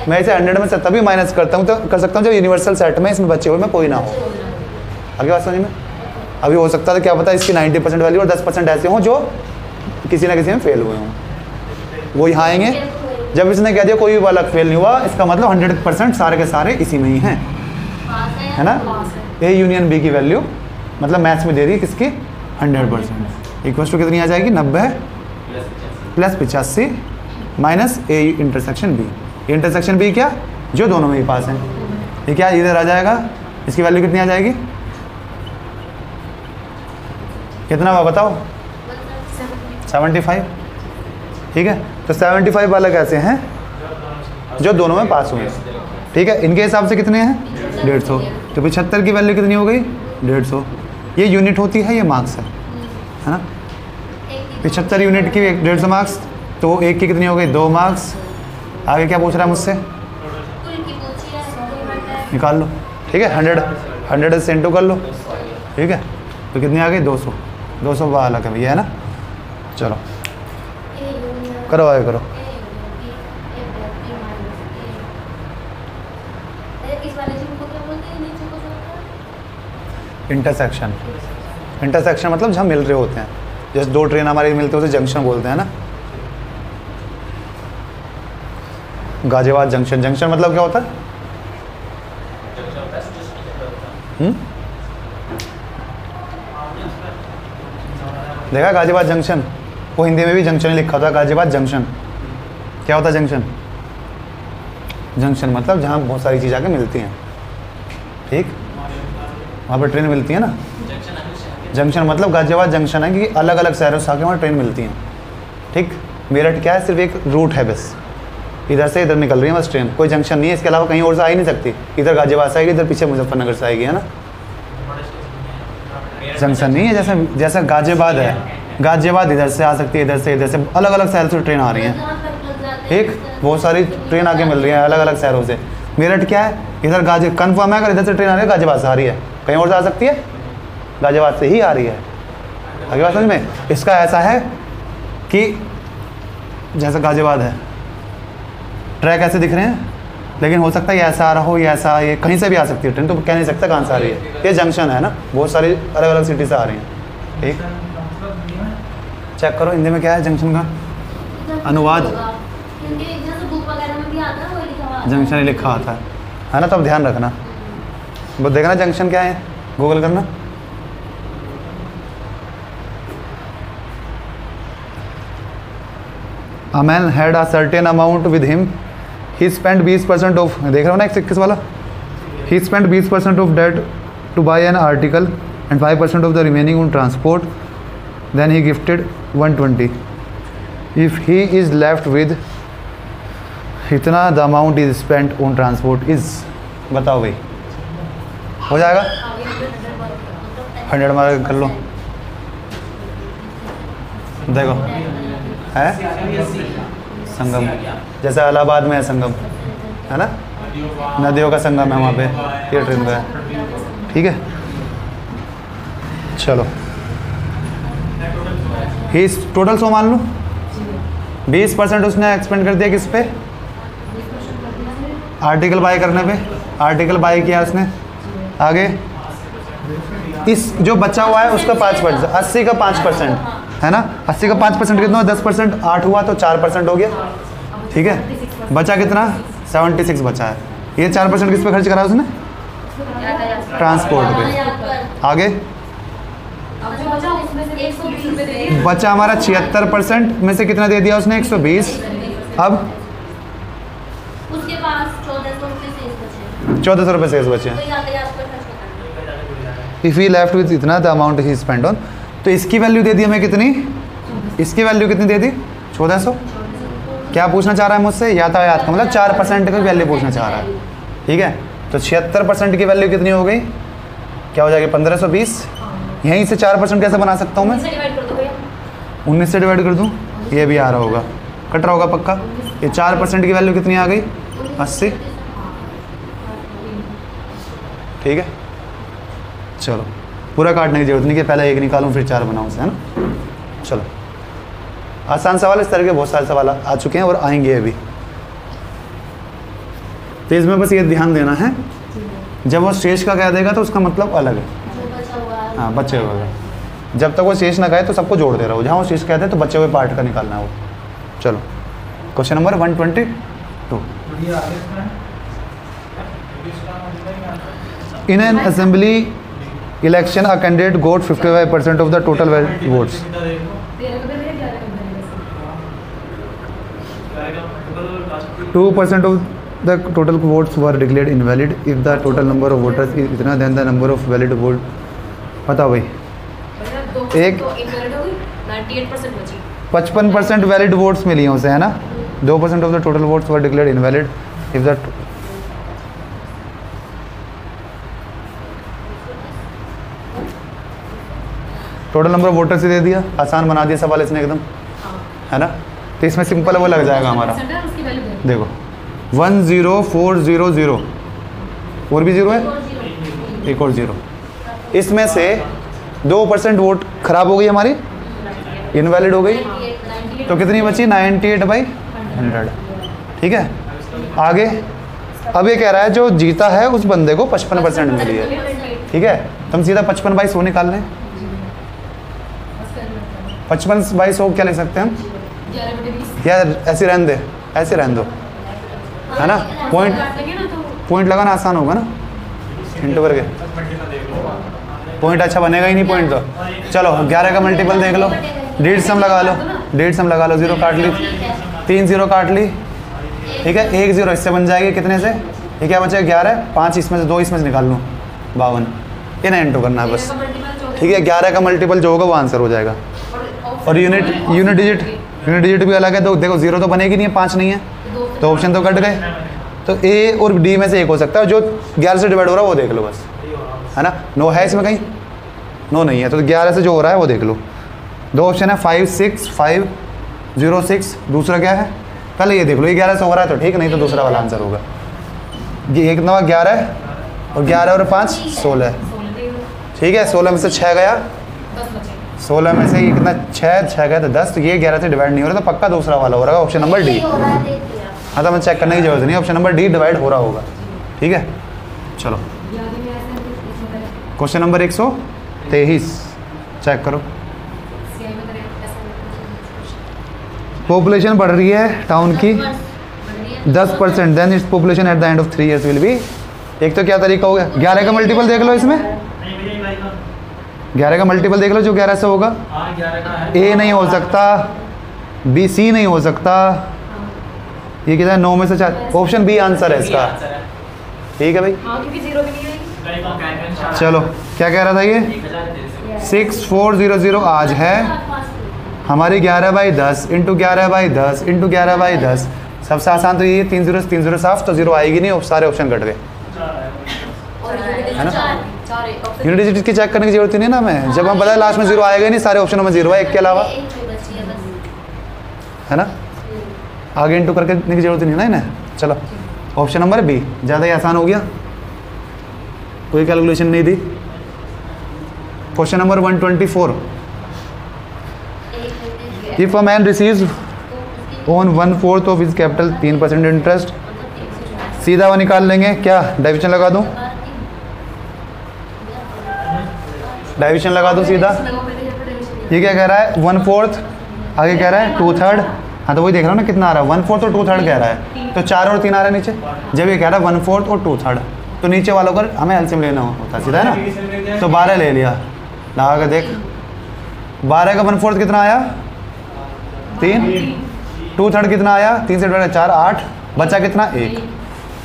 मैं इसे 100 में से तभी माइनस करता हूँ, तो कर सकता हूँ जब यूनिवर्सल सेट में इसमें बचे हुए में कोई ना हो। आगे बात समझ में, अभी हो सकता है क्या पता इसकी 90% वैल्यू और 10% ऐसे हों जो किसी ना किसी में फेल हुए हों, वो यहाँ आएंगे। जब इसने कह दिया कोई भी बालक फेल नहीं हुआ, इसका मतलब 100% सारे के सारे इसी में ही हैं, है ना। ए यूनियन बी की वैल्यू मतलब मैथ्स में दे रही है किसकी 100%, इक्वल टू कितनी आ जाएगी 90 plus 85 minus a intersection b, intersection b क्या, जो दोनों में ही पास हैं, ये क्या इधर आ जाएगा, इसकी वैल्यू कितनी आ जाएगी, कितना हुआ बताओ 75, ठीक है। तो 75 बालक ऐसे हैं जो दोनों में पास हुए हैं, ठीक है। इनके हिसाब से कितने हैं 150, तो 75 की वैल्यू कितनी हो गई 150, ये यूनिट होती है, ये मार्क्स है ना। 75 यूनिट की 150 मार्क्स, तो एक की कितनी हो गई 2 मार्क्स। आगे क्या पूछ रहा है मुझसे, निकाल लो, ठीक है, 100 से इंटू कर लो, ठीक है, तो कितनी आ गई 200, 200 वाला का भैया है ना। चलो करो आगे करो। इस वाले चीज को क्या बोलते हैं, नीचे को जो होता है? इंटरसेक्शन, इंटरसेक्शन मतलब जहाँ मिल रहे होते हैं, जैसे दो ट्रेन हमारी मिलते हैं उसे जंक्शन बोलते हैं ना। गाजियाबाद जंक्शन, जंक्शन मतलब क्या होता है? देखा गाजियाबाद जंक्शन, वो हिंदी में भी जंक्शन ही लिखा होता है, गाजियाबाद जंक्शन। क्या होता है जंक्शन? जंक्शन मतलब जहाँ बहुत सारी चीज़ आके मिलती हैं, ठीक, वहाँ पर ट्रेन मिलती है ना। जंक्शन मतलब गाजियाबाद जंक्शन है कि अलग अलग शहरों से आके वहाँ ट्रेन मिलती हैं, ठीक। मेरठ क्या है, सिर्फ एक रूट है बस, इधर से इधर निकल रही है बस ट्रेन, कोई जंक्शन नहीं है, इसके अलावा कहीं और से आ ही नहीं सकती। इधर गाजियाबाद से आएगी, इधर पीछे मुजफ्फरनगर से आएगी, है ना। जंक्शन नहीं है, जैसे जैसा गाजियाबाद है, गाजियाबाद इधर से आ सकती है, इधर से अलग अलग शहर से ट्रेन आ रही हैं, ठीक, बहुत सारी ट्रेन आके मिल रही है अलग अलग शहरों से। मेरठ क्या है, इधर गाजी कन्फर्म है, अगर इधर से ट्रेन आ रही है गाजियाबाद से आ रही है, कहीं और से आ सकती है, गाजियाबाद से ही आ रही है। आगे बात समझ में। इसका ऐसा है कि जैसा गाजियाबाद है, ट्रैक ऐसे दिख रहे हैं, लेकिन हो सकता है ये ऐसा आ रहा हो, ये ऐसा, ये कहीं से भी आ सकती है ट्रेन, तो कह नहीं सकता कहाँ से आ रही है। ये जंक्शन है ना, बहुत सारी अलग अलग सिटी से आ रही हैं, ठीक। चेक करो हिंदी में क्या है जंक्शन का अनुवाद, क्योंकि जैसे बुक वगैरह में भी आता है वो लिखा हुआ जंक्शन ही लिखा आता है ना। तो अब ध्यान रखना, वो देखना जंक्शन क्या है, गूगल करना। A man had a certain amount with him. He spent 20% of, देख रहे हो ना 121 वाला, he spent 20% of that to buy an article and 5% of the remaining on transport. Then he gifted 120. If he is left with इतना, the amount is spent on transport is, बताओ भाई, हो जाएगा 100 मार्क कर लो, देखो है संगम, जैसे इलाहाबाद में है संगम, है ना, नदियों का संगम है वहाँ पे, ये ट्रेन का है, ठीक है। चलो ही टोटल 100 मान लो, 20% उसने एक्सपेंड कर दिया किस पे, आर्टिकल बाय करने पे, आर्टिकल बाय किया उसने। आगे इस जो बचा हुआ है उसका 5%, 80 का 5%, है ना। 80 का 5% कितना, 10%, 8 हुआ तो 4% हो गया, ठीक है। बचा कितना, 76 बचा है। ये 4% किस पे खर्च करा उसने, ट्रांसपोर्ट पे। आगे अब जो बचा उसमें से 120 रुपए दे दिए। बचा हमारा 76% में से कितना दे दिया उसने, 120। अब उसके पास 1400 रुपये शेष बचे, 1400 रुपये शेष बचे। तो यातायात पर खर्च होता है। इफ़ ही लेफ्ट विथ इतना the amount he spend on, तो इसकी वैल्यू दे दी हमें कितनी, इसकी वैल्यू कितनी दे दी, 1400। क्या पूछना चाह रहा है मुझसे, यातायात का मतलब 4% की वैल्यू पूछना चाह रहा है, ठीक है। तो 76% की वैल्यू कितनी हो गई, क्या हो जाएगी 1520। यहीं से 4% कैसे बना सकता हूँ मैं, 19 से डिवाइड कर दो भैया। 19 से डिवाइड कर दूँ, ये भी आ रहा होगा, कट रहा होगा पक्का। ये 4% की वैल्यू कितनी आ गई, 80, ठीक है। चलो पूरा काटने की जरूरत नहीं कि पहले 1 निकालूं फिर 4 बनाऊं से, है ना। चलो आसान सवाल, इस तरह के बहुत सारे सवाल आ चुके हैं और आएंगे अभी। तो इसमें बस ये ध्यान देना है, जब वो शेष का कह देगा तो उसका मतलब अलग है, जो बचा हुआ है हाँ बचे हुए का। जब तक वो शेष ना कहे तो सबको जोड़ दे रहा हो, जहाँ वो शेष कहते हैं तो बचे हुए पार्ट का निकालना है वो। चलो question number 122। In an assembly election, a candidate got 55% of the total votes. 2% of the total votes were declared invalid. If the total number of voters is इतना, then the number of valid vote, बताओ भाई। एक 98% बची। 55% valid votes मिली हैं उसे, है ना। 2% of the total votes were declared invalid if the total number of voters ही दे दिया, आसान बना दिया सवाल इसने एकदम, है ना। तो इसमें सिंपल वो लग जाएगा हमारा, उसकी वैल्यू दे देखो 10400 और भी जीरो है, एक और 0। इसमें से 2% वोट खराब हो गई हमारी, इनवैलिड हो गई, तो कितनी बची 98/100। ठीक है, आगे अब ये कह रहा है जो जीता है उस बंदे को 55% मिली है। ठीक है, तो हम सीधा 55/100 निकाल लें। 55/100 क्या लिख सकते हैं हम, 11/20 या ऐसे रहने दे, ऐसे रहने दो, है ना। पॉइंट पॉइंट लगाना आसान होगा ना, इंटू करके पॉइंट अच्छा बनेगा ही नहीं पॉइंट तो। चलो 11 का मल्टीपल देख लो, 1.5 सम लगा लो, 1.5 सम लगा लो, 0 काट ली, 3 0 काट ली। ठीक है, 1 0 इससे बन जाएगी, कितने से, ये क्या बचेगा 11, 5 इसमें से 2 इसमें से निकाल लूँ 52, इन्हें इंटू करना है बस। ठीक है, 11 का मल्टीपल जो होगा वो आंसर हो जाएगा। और यूनिट डिजिट भी अलग है, तो देखो 0 तो बनेगी नहीं है, 5 नहीं है, तो ऑप्शन तो कट गए। तो ए और डी में से एक हो सकता है, जो 11 से डिवाइड हो रहा है वो देख लो बस, है ना। नो है इसमें कहीं, नो नहीं है, तो 11 से जो हो रहा है वो देख लो। 2 ऑप्शन है 5 6 5 0 6, दूसरा क्या है, पहले ये देख लो, ये 11 से हो रहा है तो ठीक, नहीं तो दूसरा वाला आंसर होगा। ये कितना हुआ 11, और 11 और 5 16। ठीक है, 16 में से 6 गया, 16 में से ये कितना 6 गया तो 10, तो ये 11 से डिवाइड नहीं हो रहा, तो पक्का दूसरा वाला हो रहा है, ऑप्शन नंबर डी। हाँ, तो मैं चेक करने की जरूरत नहीं, ऑप्शन नंबर डी डिवाइड हो रहा होगा। ठीक है, चलो क्वेश्चन नंबर 123 चेक करो। पॉपुलेशन बढ़ रही है टाउन की 10%, then its population at the end of 3 years will be. एक तो क्या तरीका हो गया, 11 का मल्टीपल देख लो, इसमें 11 का मल्टीपल देख लो जो 11 से होगा। ए नहीं हो सकता, बी सी नहीं हो सकता, ये कितना 9 में से 4, ऑप्शन बी आंसर है इसका। ठीक है भाई, हाँ, क्योंकि 0 भी नहीं आएगी। चलो क्या कह रहा था ये 6400 आज है हमारी 11/10 इंटू 11/10 इंटू 11/10। सबसे आसान तो ये 3 0 3 0 साफ, तो 0 आएगी नहीं, सारे ऑप्शन कट गए, है ना। यूनिट डिजिट की चेक करने की जरूरत नहीं है ना, मैं जब हम बताया लास्ट में 0 आएगा ही नहीं, सारे ऑप्शनों में 0 है एक के अलावा, है ना। आगे इंटू करके लिखने की जरूरत नहीं है ना। चलो ऑप्शन नंबर बी ज़्यादा ही आसान हो गया, कोई कैलकुलेशन नहीं दी। Question number 124, if a man receives on 1/4 of his capital 3% interest, सीधा वो निकाल लेंगे, क्या डाइविजन लगा दूं, डाइविजन लगा दूं सीधा। ये क्या कह रहा है 1/4, आगे कह रहा है 2/3, हाँ तो वही देख रहा हूँ ना कितना आ रहा है, 1/4 और 2/3 कह रहा है, तो 4 और 3 आ रहा है नीचे। जब ये कह रहा है 1/4 और 2/3, तो नीचे वालों को हमें एलसीएम लेना होता है सीधा, है ना। तो 12 ले लिया, लगा के देख, 12 का 1/4 कितना आया 3, 2/3 कितना आया 3 से डिवाइड 4 8, बचा कितना 1,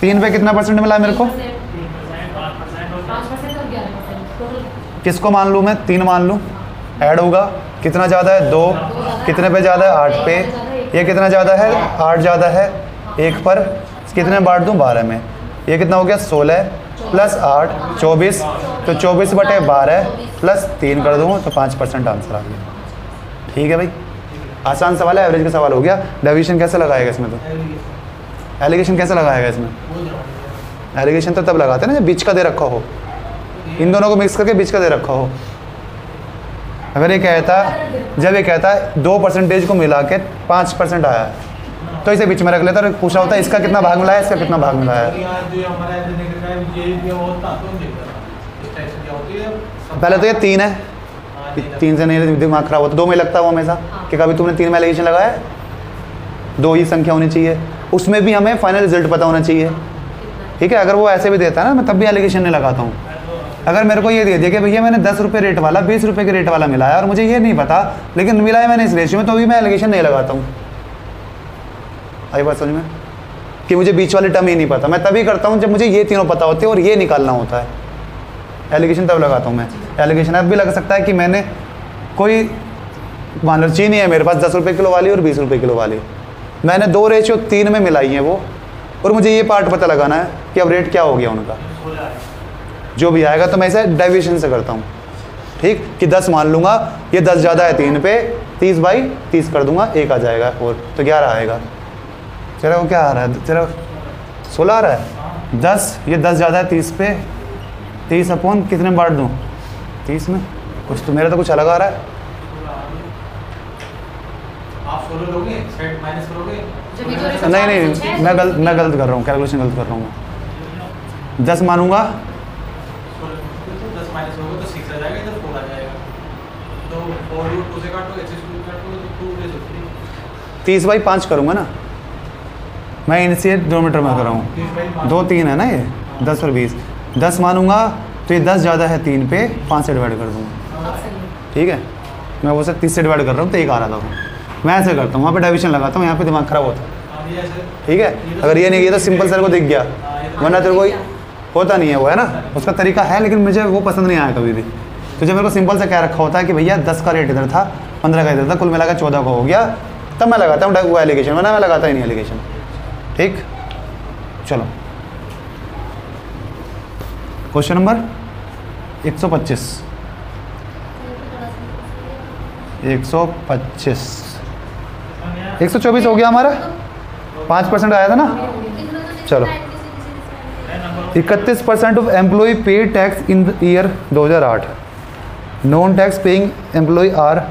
3 पे कितना परसेंट मिला मेरे को, 5% और 11%। किसको मान लूँ मैं, 3 मान लूँ, ऐड होगा कितना ज़्यादा है 2, कितने पे ज़्यादा है 8 पे, ये कितना ज़्यादा है 8 ज़्यादा है 1 पर, कितने बांट दूँ 12 में, ये कितना हो गया 16 प्लस 8 24, तो 24/12 प्लस 3 कर दूँ तो 5% आंसर आ गया। ठीक है भाई, आसान सवाल है, एवरेज का सवाल हो गया। डेविएशन कैसे लगाएगा इसमें, तो एलिगेशन कैसे लगाएगा इसमें, एलिगेशन तो तब लगाते हैं ना जब बीच का दे रखा हो, इन दोनों को मिक्स करके बीच का दे रखा हो। अगर ये कहता, जब ये कहता है 2% को मिला के 5% आया है, तो इसे बीच में रख लेता और पूछा होता है इसका कितना भाग मिला है, इसका कितना भाग मिला है। पहले तो ये 3 है, 3 से नहीं दिमाग खराब होता, 2 में लगता है वो हमेशा कि कभी तुमने 3 में एलिगेशन लगाया, 2 ही संख्या होनी चाहिए, उसमें भी हमें फाइनल रिजल्ट पता होना चाहिए। ठीक है, अगर वो ऐसे भी देता है ना, मैं तब भी एलिगेशन नहीं लगाता हूँ। अगर मेरे को ये दे दिया कि भैया मैंने 10 रुपये रेट वाला 20 रुपये के रेट वाला मिलाया और मुझे ये नहीं पता, लेकिन मिलाया मैंने इस रेशियो में, तो भी मैं एलिगेशन नहीं लगाता हूँ। आई बात समझ में, कि मुझे बीच वाली टर्म ही नहीं पता, मैं तभी करता हूँ जब मुझे ये तीनों पता होते हैं और ये निकालना होता है। एलिगेशन तब लगाता हूँ मैं। एलिगेशन अब भी लग सकता है कि मैंने कोई, मान लो चीनी है मेरे पास 10 रुपये किलो वाली और 20 रुपये किलो वाली, मैंने 2 रेशियो 3 में मिलाई हैं वो, और मुझे ये पार्ट पता लगाना है कि अब रेट क्या हो गया उनका, जो भी आएगा तो मैं इसे डेविएशन से करता हूँ। ठीक, कि 10 मान लूँगा, ये 10 ज़्यादा है 3 पे, 30/30 कर दूंगा, 1 आ जाएगा और तो 11 आएगा। चलो वो क्या आ रहा है, चलो 16 आ रहा है, 10, ये 10 ज़्यादा है 30 पे, 30 अपॉन कितने में बांट दूँ? 30 में। कुछ तो मेरा तो कुछ अलग आ रहा है। आप 16 लोगे, सेट माइनस करोगे। नहीं मैं गलत कर रहा हूँ, कैलकुलेशन गलत कर रहा हूँ मैं। 10 मानूंगा 10 माइनस होगा तो 6 आ जाएगा, इधर 4 आ जाएगा। तो 4 रूट 2 से काटो, x स्क्वायर काटो तो 2 रेज़ होती है। 30 बाई 5 करूँगा ना मैं, इनिशियल डिनोमिनेटर में कर रहा हूँ। 2 3 है ना ये, 10 और 20। 10 मानूंगा तो ये 10 ज़्यादा है 3 पे, 5 से डिवाइड कर दूँगा। ठीक है, मैं वो से 30 से डिवाइड कर रहा हूँ तो 1 आ रहा था। मैं ऐसे करता हूँ, वहाँ पे डिविजन लगाता हूँ, यहाँ पे दिमाग खराब होता है। ठीक है, अगर ये नहीं किया तो सिंपल सर को दिख गया, वरना तेरे को होता नहीं है वो, है ना। उसका तरीका है लेकिन मुझे वो पसंद नहीं आया कभी भी। तो जब मेरे को सिंपल से क्या रखा होता है कि भैया 10 का रेट इधर था, 15 का इधर था, कुल मिलाकर 14 का हो गया, तब मैं लगाता हूँ वो एलिगेशन, वरना मैं लगाता ही नहीं एलिगेशन। ठीक, चलो क्वेश्चन नंबर 125। 124 हो गया हमारा, 5% आया था ना। चलो 31% of employ pay tax in the year 2008। Non tax paying employ are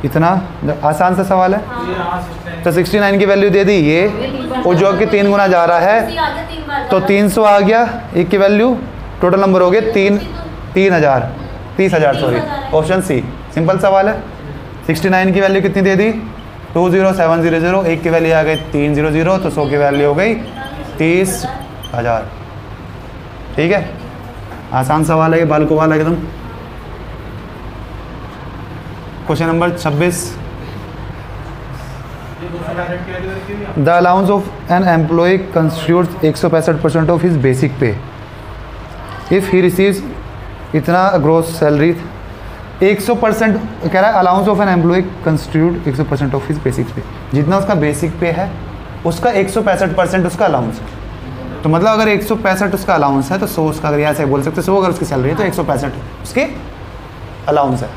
इतना। आसान सा सवाल है। तो 69 की वैल्यू दे दी ये, और जो कि 3 गुना जा रहा है तो 300 आ गया एक की वैल्यू। टोटल नंबर हो गए 30,000 सॉरी, ऑप्शन सी। सिंपल सवाल है। 69 की वैल्यू कितनी दे दी? 20700। एक की वैल्यू आ गई 300, तो 100 की वैल्यू हो गई 30,000। ठीक है, आसान सवाल है ये, बाल को बाल एकदम। Question number 26। The allowance of an employ constitutes 165% of his basic pay if he receives इतना ग्रोस सैलरी। 100% कह रहा है allowance of an employ constitute 100% of his basic pay. जितना उसका बेसिक पे है उसका 165% उसका अलाउंस है। तो मतलब अगर 165 उसका अलाउंस है तो 100 उसका, अगर ऐसे बोल सकते 100 अगर उसकी सैलरी है तो 165 उसके अलाउंस है।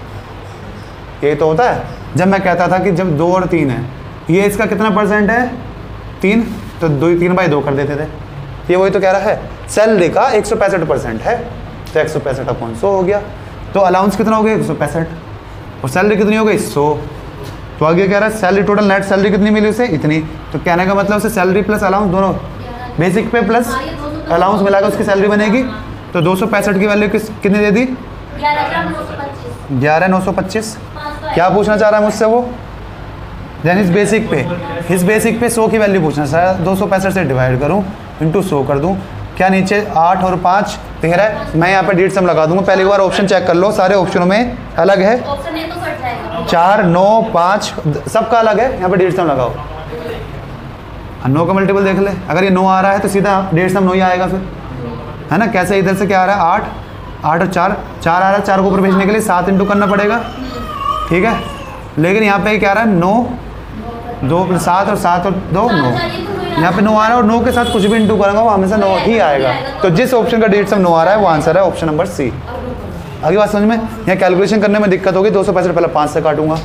ये तो होता है जब मैं कहता था कि जब 2 और 3 है, ये इसका कितना परसेंट है? 3, तो 3/2 कर देते थे। ये वही तो कह रहा है, सैलरी का 165% है तो 165 अपॉन 100 हो गया। तो अलाउंस कितना हो गया? 165, और सैलरी कितनी हो गई? 100। तो आगे कह रहा है सैलरी, टोटल नेट सैलरी कितनी मिली उसे? इतनी। तो कहने का मतलब उसे सैलरी प्लस अलाउंस दोनों, बेसिक पे प्लस अलाउंस मिलाकर उसकी सैलरी बनेगी। तो 265 की वैल्यू कितनी दे दी? 11,925। क्या पूछना चाह रहा है मुझसे वो? देन इस बेसिक पे, इस बेसिक पे 100 की वैल्यू पूछना चाह रहा है। 265 से डिवाइड करूँ इंटू 100 कर दूँ, क्या नीचे 8 और 5 13 है। मैं यहाँ पे डेट सम लगा दूंगा। पहली बार ऑप्शन चेक कर लो, सारे ऑप्शनों में अलग है। 4 9 5 सबका अलग है। यहाँ पे डेट सम लगाओ, 9 का मल्टीपल देख ले। अगर ये 9 आ रहा है तो सीधा डेट सम 9 ही आएगा फिर, है ना। कैसे इधर से क्या आ रहा है? 8 और 4 आ रहा है। 4 को ऊपर भेजने के लिए 7 इंटू करना पड़ेगा, ठीक है। लेकिन यहाँ पे क्या आ रहा है? 9 2 + 7 और 7 और 2 9। यहाँ पे 9 आ रहा है और 9 के साथ कुछ भी इंटू करूँगा वो हमेशा 9 ही आएगा। तो जिस ऑप्शन का डेट सम 9 आ रहा है वो आंसर है ऑप्शन नंबर सी। आगे बात समझ में? यहाँ कैलकुलेशन करने में दिक्कत होगी। 265 पहले 5 से काटूंगा।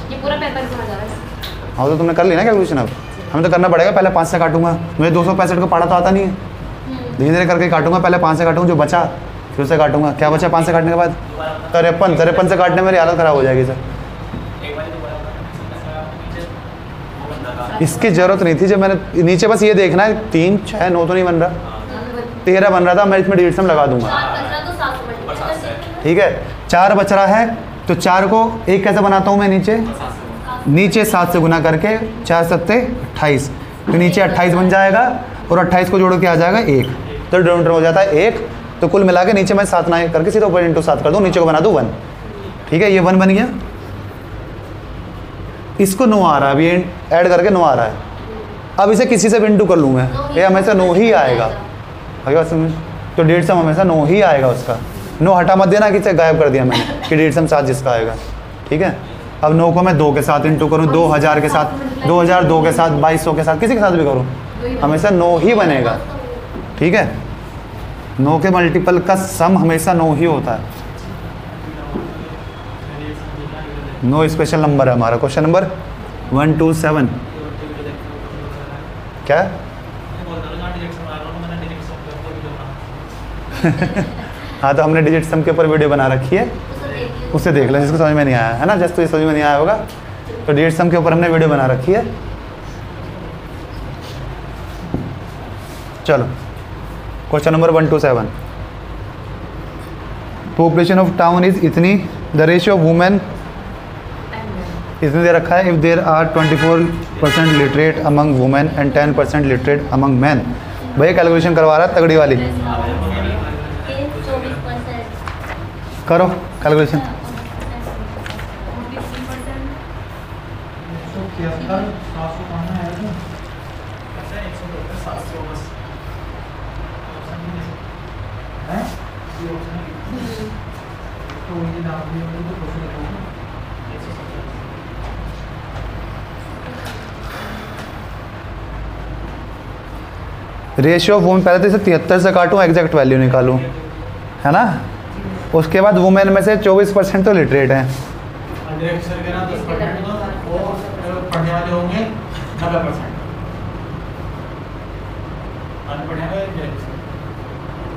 हाँ तो तुमने कर लिया ना कैलकुलेशन, अब हमें तो करना पड़ेगा। पहले 5 से काटूंगा, मुझे 265 को पढ़ा तो आता नहीं है, धीरे धीरे करके काटूंगा। पहले 5 से काटूंगा, जो बचा फिर से काटूंगा। क्या बचा 5 से काटने के बाद? 53 से काटने में मेरी हालत ख़राब हो जाएगी सर। इसकी ज़रूरत नहीं थी। जब मैंने नीचे बस ये देखना है 3 6 9 तो नहीं बन रहा, 13 बन रहा था। मैं इसमें डेट सम लगा दूंगा, ठीक है। 4 बच रहा है तो 4 को 1 कैसे बनाता हूँ मैं? नीचे 7 से गुना करके 4 7 28, तो नीचे 28 बन जाएगा और 28 को जोड़ के आ जाएगा 1, तो डिनोमिनेटर हो जाता है 1। तो कुल मिला के नीचे मैं 7 ना करके सीधा ऊपर इंटू 7 कर दूँ, नीचे को बना दूँ 1, ठीक है। ये 1 बन गया। इसको 9 आ रहा है, अभी ऐड करके 9 आ रहा है। अब इसे किसी से भी इंटू कर लूँ मैं, ये हमेशा 9 ही आएगा। आगे बात समझ? तो डेट सम हमेशा 9 ही आएगा उसका। 9 हटा मत देना कि इसे गायब कर दिया मैंने कि डेट सम 7 जिसका आएगा, ठीक है। अब 9 को मैं 2 के साथ इंटू करूँ, 2000 के साथ, 2000 2 के साथ, 2200 के साथ, किसी के साथ भी करूँ हमेशा 9 ही बनेगा, ठीक है। 9 के मल्टीपल का सम हमेशा 9 ही होता है। 9 स्पेशल नंबर है हमारा। क्वेश्चन नंबर 127 क्या? हाँ तो हमने डिजिट सम के ऊपर वीडियो बना रखी है, उसे देख लें जिसको समझ में नहीं आया है ना। जस्ट तो ये समझ में नहीं आया होगा तो डिजिट सम के ऊपर हमने वीडियो बना रखी है। चलो question number 127। Population of town is इतनी, द रेशियो ऑफ वुमेन इतनी दे रखा है। If there are 24% literate among women and 10% literate among man. भैया कैलकुलेशन करवा रहा है तगड़ी वाली, 24%। करो कैलकुलेशन। 173 रेशियो ऑफ वुमेन, पहले तो इसे 73 से काटूँ, एग्जैक्ट वैल्यू निकालूँ, है ना। उसके बाद वुमेन में से 24% तो लिटरेट हैं। पढ़ने वाले होंगे 90%।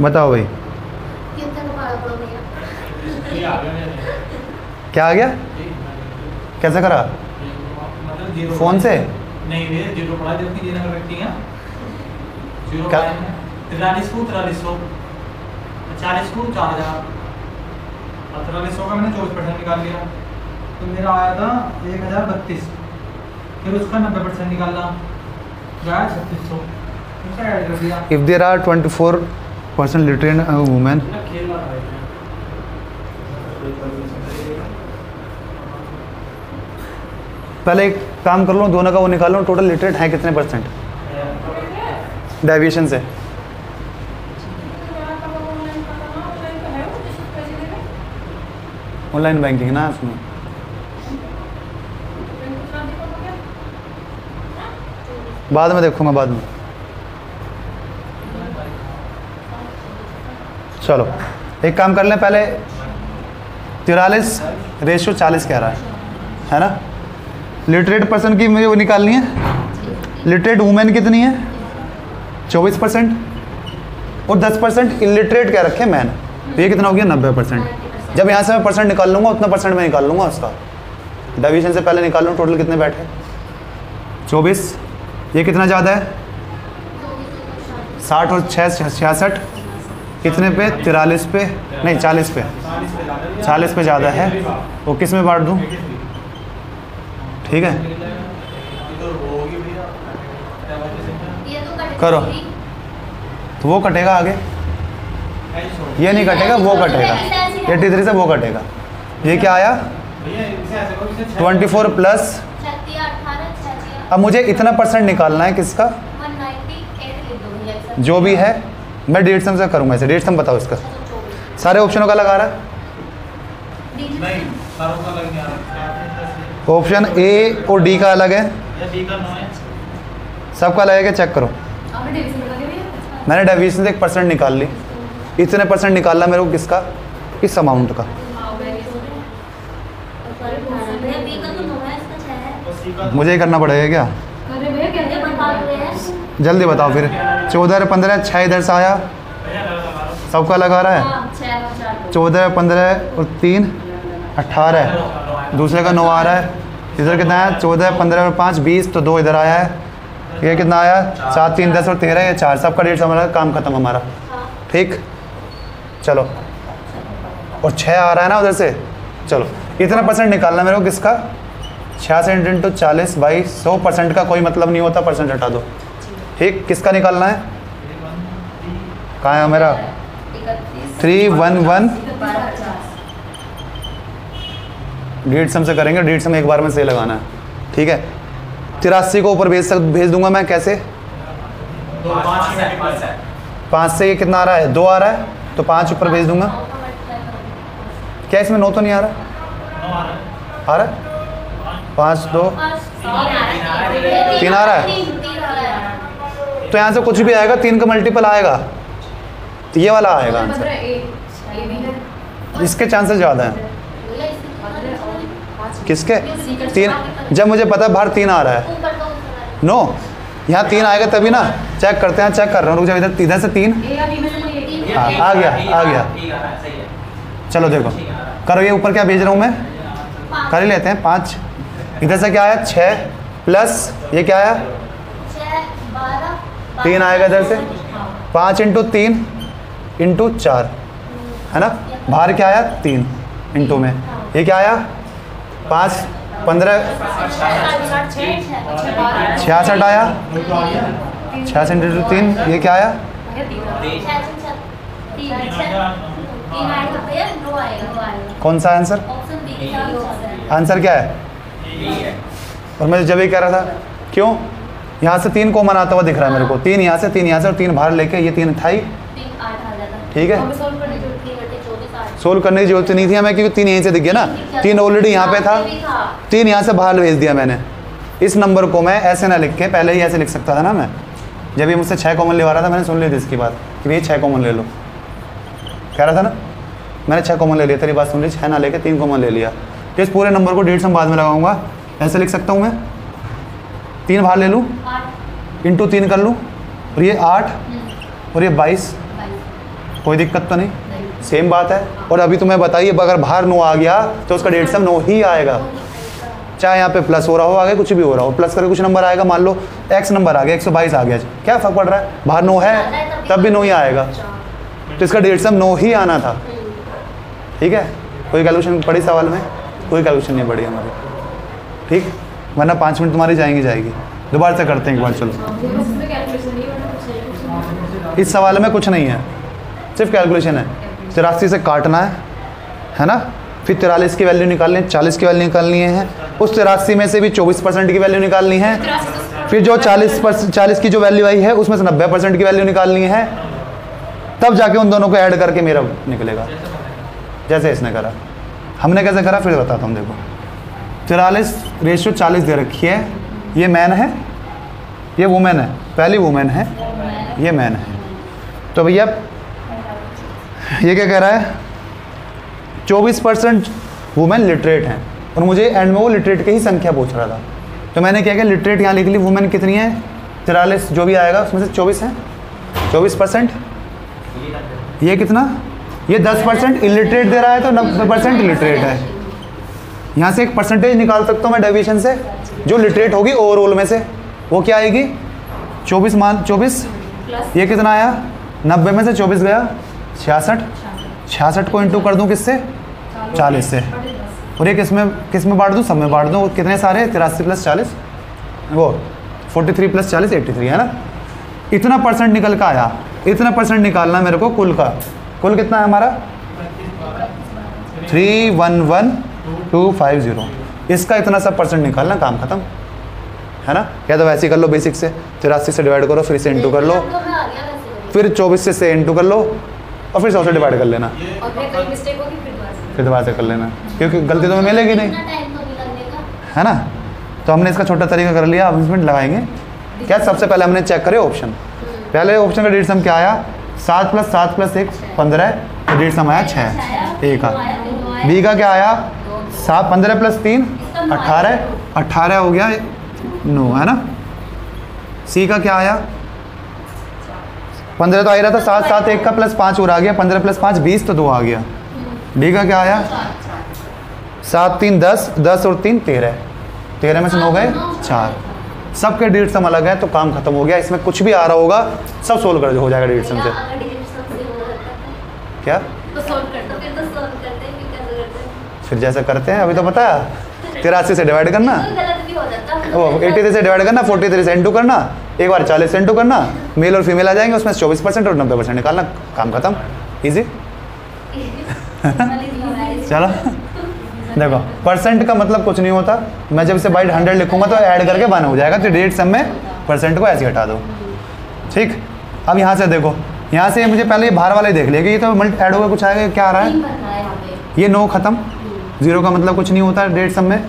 बताओ भाई कितना का पारा पड़ो भैया? ये आ गया क्या आ गया, कैसे करा, मतलब जीरो फ़ोन से? नहीं वे जीरो पढ़ा जब की जीरो रखती हैं जीरो क्या? 43 को 4300 40 को 4000 और 4300 का मैंने 24% निकाल लिया तो मेरा आया था 1032। फिर उसका 90% निकाला गया 3600, उसका ऐड कर दिया। If there are 24% literate women, खेल रहा है पहले एक काम कर लो, दोनों का वो निकाल लो, टोटल लिटरेट है कितने परसेंट डेविएशन से। ऑनलाइन बैंकिंग ना उसमें। बाद में देखूंगा बाद में। चलो एक काम कर लें, पहले 43 रेशियो 40 कह रहा है ना। लिटरेट पर्सन की मुझे वो निकालनी है। लिटरेट वुमेन कितनी है 24% और 10% इलिटरेट क्या रखे मैन, तो ये कितना हो गया 90%। जब यहाँ से मैं परसेंट निकाल लूँगा उतना परसेंट मैं निकाल लूँगा उसका। डेविएशन से पहले निकाल लूँ टोटल कितने बैठे 24, ये कितना ज़्यादा है 60 और 6 66, कितने पे 43 पे नहीं 40 पे, 40 पे ज़्यादा है। वो किस में बांट दूँ, ठीक है करो, तो वो कटेगा आगे, ये नहीं कटेगा वो कटेगा, 83 से वो कटेगा। ये क्या आया 24 प्लस, अब मुझे इतना परसेंट निकालना है किसका, जो भी है मैं डेढ़ सम से करूँगा। ऐसे डेढ़ सम बताओ इसका, सारे ऑप्शनों का लगा रहा है। नहीं सारों का लग गया, ऑप्शन ए और डी का अलग है, डी का 9 है, सबका लगेगा, चेक करो। आपने डेविएशन लगा दिया? मैंने डेविएशन से 1% निकाल ली, इतने परसेंट निकालना मेरे को किसका, इस अमाउंट का। मुझे ही करना पड़ेगा क्या, अरे भैया क्या जल्दी बताओ फिर। 14 15 6 इधर से आया, सबका लगा रहा है। 14 15 और 3 18, दूसरे का 9 आ रहा है। इधर कितना है 14 15 और 5 20, तो 2 इधर आया है। ये कितना आया 7 3 10 और 13, ये 4, सबका डेढ़ हमारा काम खत्म हमारा। ठीक चलो, और 6 आ रहा है ना उधर से। चलो इतना परसेंट निकालना मेरे को किसका, 66 इंटू 40 बाई 100% का कोई मतलब नहीं होता, परसेंट हटा दो। ठीक किसका निकालना है, कहाँ है मेरा 311, डेढ़ सम से करेंगे, डेढ़ सम एक बार में सही लगाना है। ठीक है 83 को ऊपर भेज दूंगा मैं, कैसे 5 से ये कितना आ रहा है 2 आ रहा है, तो 5 ऊपर भेज दूंगा। क्या इसमें 9 तो नहीं आ रहा, आ रहा है 5 2 3 आ रहा है, तो यहाँ से कुछ भी आएगा 3 का मल्टीपल आएगा, तो ये वाला आएगा आंसर। इसके चांसेस ज़्यादा हैं, किसके 3, जब मुझे पता है बाहर 3 आ रहा है। नो यहाँ 3 आएगा तभी ना, चेक करते हैं, चेक कर रहा हूँ, रुक जाओ। इधर से 3, हाँ आ गया आ गया। ठीक है, सही है। चलो देखो करो, ये ऊपर क्या भेज रहा हूँ मैं, कर ही लेते हैं 5। इधर से क्या आया 6 प्लस ये क्या आया 3 आएगा इधर से, 5 इंटू 3 इंटू 4 है ना, बाहर क्या आया 3 इंटू में, ये क्या आया 5 15 66 आया, 66 इंटू 3 ये क्या आया, कौन सा आंसर, आंसर क्या है। और मैं जब ही कह रहा था क्यों, यहाँ से 3 कॉमन आता हुआ दिख रहा है मेरे को, 3 यहाँ से 3 यहाँ से और 3 बाहर लेके ये 3 था ही, ठीक है। सोल्व करने की जरूरत नहीं थी हमें क्योंकि 3 यहीं से दिख गया ना, 3 ऑलरेडी यहाँ पे था, 3 यहाँ से बाहर भेज दिया मैंने। इस नंबर को मैं ऐसे ना लिख के पहले ही ऐसे लिख सकता था ना मैं, जब ये मुझसे 6 कॉमन लेवा रहा था मैंने सुन ली थी इसकी बात कि भैया 6 कॉमन ले लो, कह रहा था ना, मैंने 6 कॉमन ले लिया, तेरी बात सुन ली, 6 ना लेके 3 कॉमन ले लिया। तो इस पूरे नंबर को 1.5 बाद में लगाऊंगा, ऐसे लिख सकता हूँ मैं, 3 बाहर ले लूँ इंटू 3 कर लूँ और ये 8 और ये 22, कोई दिक्कत तो नहीं, सेम बात है। और अभी तुम्हें बताइए अगर बाहर 9 आ गया तो उसका 1.5 9 ही आएगा, चाहे यहाँ पे प्लस हो रहा हो आगे कुछ भी हो रहा हो, प्लस करके कुछ नंबर आएगा, मान लो x नंबर आ गया 122 आ गया, क्या फ़र्क पड़ रहा है, बाहर 9 है तब भी 9 ही आएगा, तो इसका 1.5 9 ही आना था, ठीक है। कोई कैलकुलेशन पड़ी सवाल में, कोई कैलकुलेशन नहीं पड़ी हमारी, ठीक, वरना 5 मिनट तुम्हारी जाएगी। दोबारा से करते हैं एक बार, चलो। इस सवाल में कुछ नहीं है, सिर्फ कैलकुलेशन है, 83 से काटना है ना, फिर 43 की वैल्यू निकालनी है, 40 की वैल्यू निकालनी है, उस 83 में से भी 24% की वैल्यू निकालनी है, फिर जो 40 की जो वैल्यू आई है उसमें से 90% की वैल्यू निकालनी है, तब जाके उन दोनों को ऐड करके मेरा निकलेगा, जैसे इसने करा। हमने कैसे करा फिर बताता हूँ। देखो 43:40 दे रखी है, ये मैन है, ये वुमेन है, पहली वुमेन है, ये मैन है, तो भैया ये क्या कह रहा है 24% वुमेन लिटरेट हैं, और मुझे एंड में वो लिटरेट की ही संख्या पूछ रहा था, तो मैंने क्या किया लिटरेट यहाँ लिख ली, वुमेन कितनी है 43 जो भी आएगा उसमें से 24 है, 24%, ये कितना, ये 10% इलिटरेट दे रहा है तो 90% लिटरेट है, यहाँ से एक परसेंटेज निकाल सकता हूँ मैं डेविएशन से, जो लिटरेट होगी ओवरऑल में से वो क्या आएगी 24 मान 24, ये कितना आया 90 में से 24 गया 66 को इंटू कर दूँ किससे 40 से, और ये किस में बांट दूँ, सब में बांट दूँ, कितने सारे 83 + 40 वो 43 + 40 83 है ना, इतना परसेंट निकल का आया, इतना परसेंट निकालना मेरे को कुल का, कुल कितना है हमारा 311250, इसका इतना सब परसेंट निकालना, काम खत्म है ना। या तो वैसे ही कर लो बेसिक से, 83 से डिवाइड करो, फिर से इंटू कर लो, फिर 24 से इंटू कर लो, और फिर 100 से डिवाइड कर लेना, फिर दोबारा से कर लेना, क्योंकि गलती तो मिलेगी नहीं, है ना। तो हमने इसका छोटा तरीका कर लिया, अब इसमें लगाएंगे क्या, सबसे पहले हमने चेक करे ऑप्शन, पहले ऑप्शन का डेट सम क्या आया 7 + 7 + 1 15, तो डेट सम आया 6 ए का, बी का क्या आया 15 + 3 18 हो गया 9 है ना, सी का क्या आया 15 तो आ ही रहा था, 7 7 1 का +5 और आ गया, 15 + 5 20 तो 2 आ गया, डी का क्या आया 7 3 10 और 3 13 में से 9 गए 4, सबके डेट सम अलग है, तो काम खत्म हो गया, इसमें कुछ भी आ रहा होगा सब सोल्व कर हो जाएगा डेट सम से, क्या फिर जैसा करते हैं अभी तो पता है 83 से डिवाइड करना, वो 83 से डिवाइड करना, 43 से इंटू करना, एक बार 40 से इंटू करना, मेल और फीमेल आ जाएंगे, उसमें 24% और 90% निकालना, काम खत्म, इजी। चलो देखो परसेंट का मतलब कुछ नहीं होता, मैं जब इसे बाई 100 लिखूंगा तो ऐड करके 1 हो जाएगा, तो डेट सम में परसेंट को ऐसे हटा दो, ठीक। अब यहाँ से देखो, यहाँ से मुझे पहले ये बाहर वाले देख लिया कि ये तो मल्टी ऐड होगा, कुछ आएगा, क्या आ रहा है ये 9 खत्म, 0 का मतलब कुछ नहीं होता डेट सम में,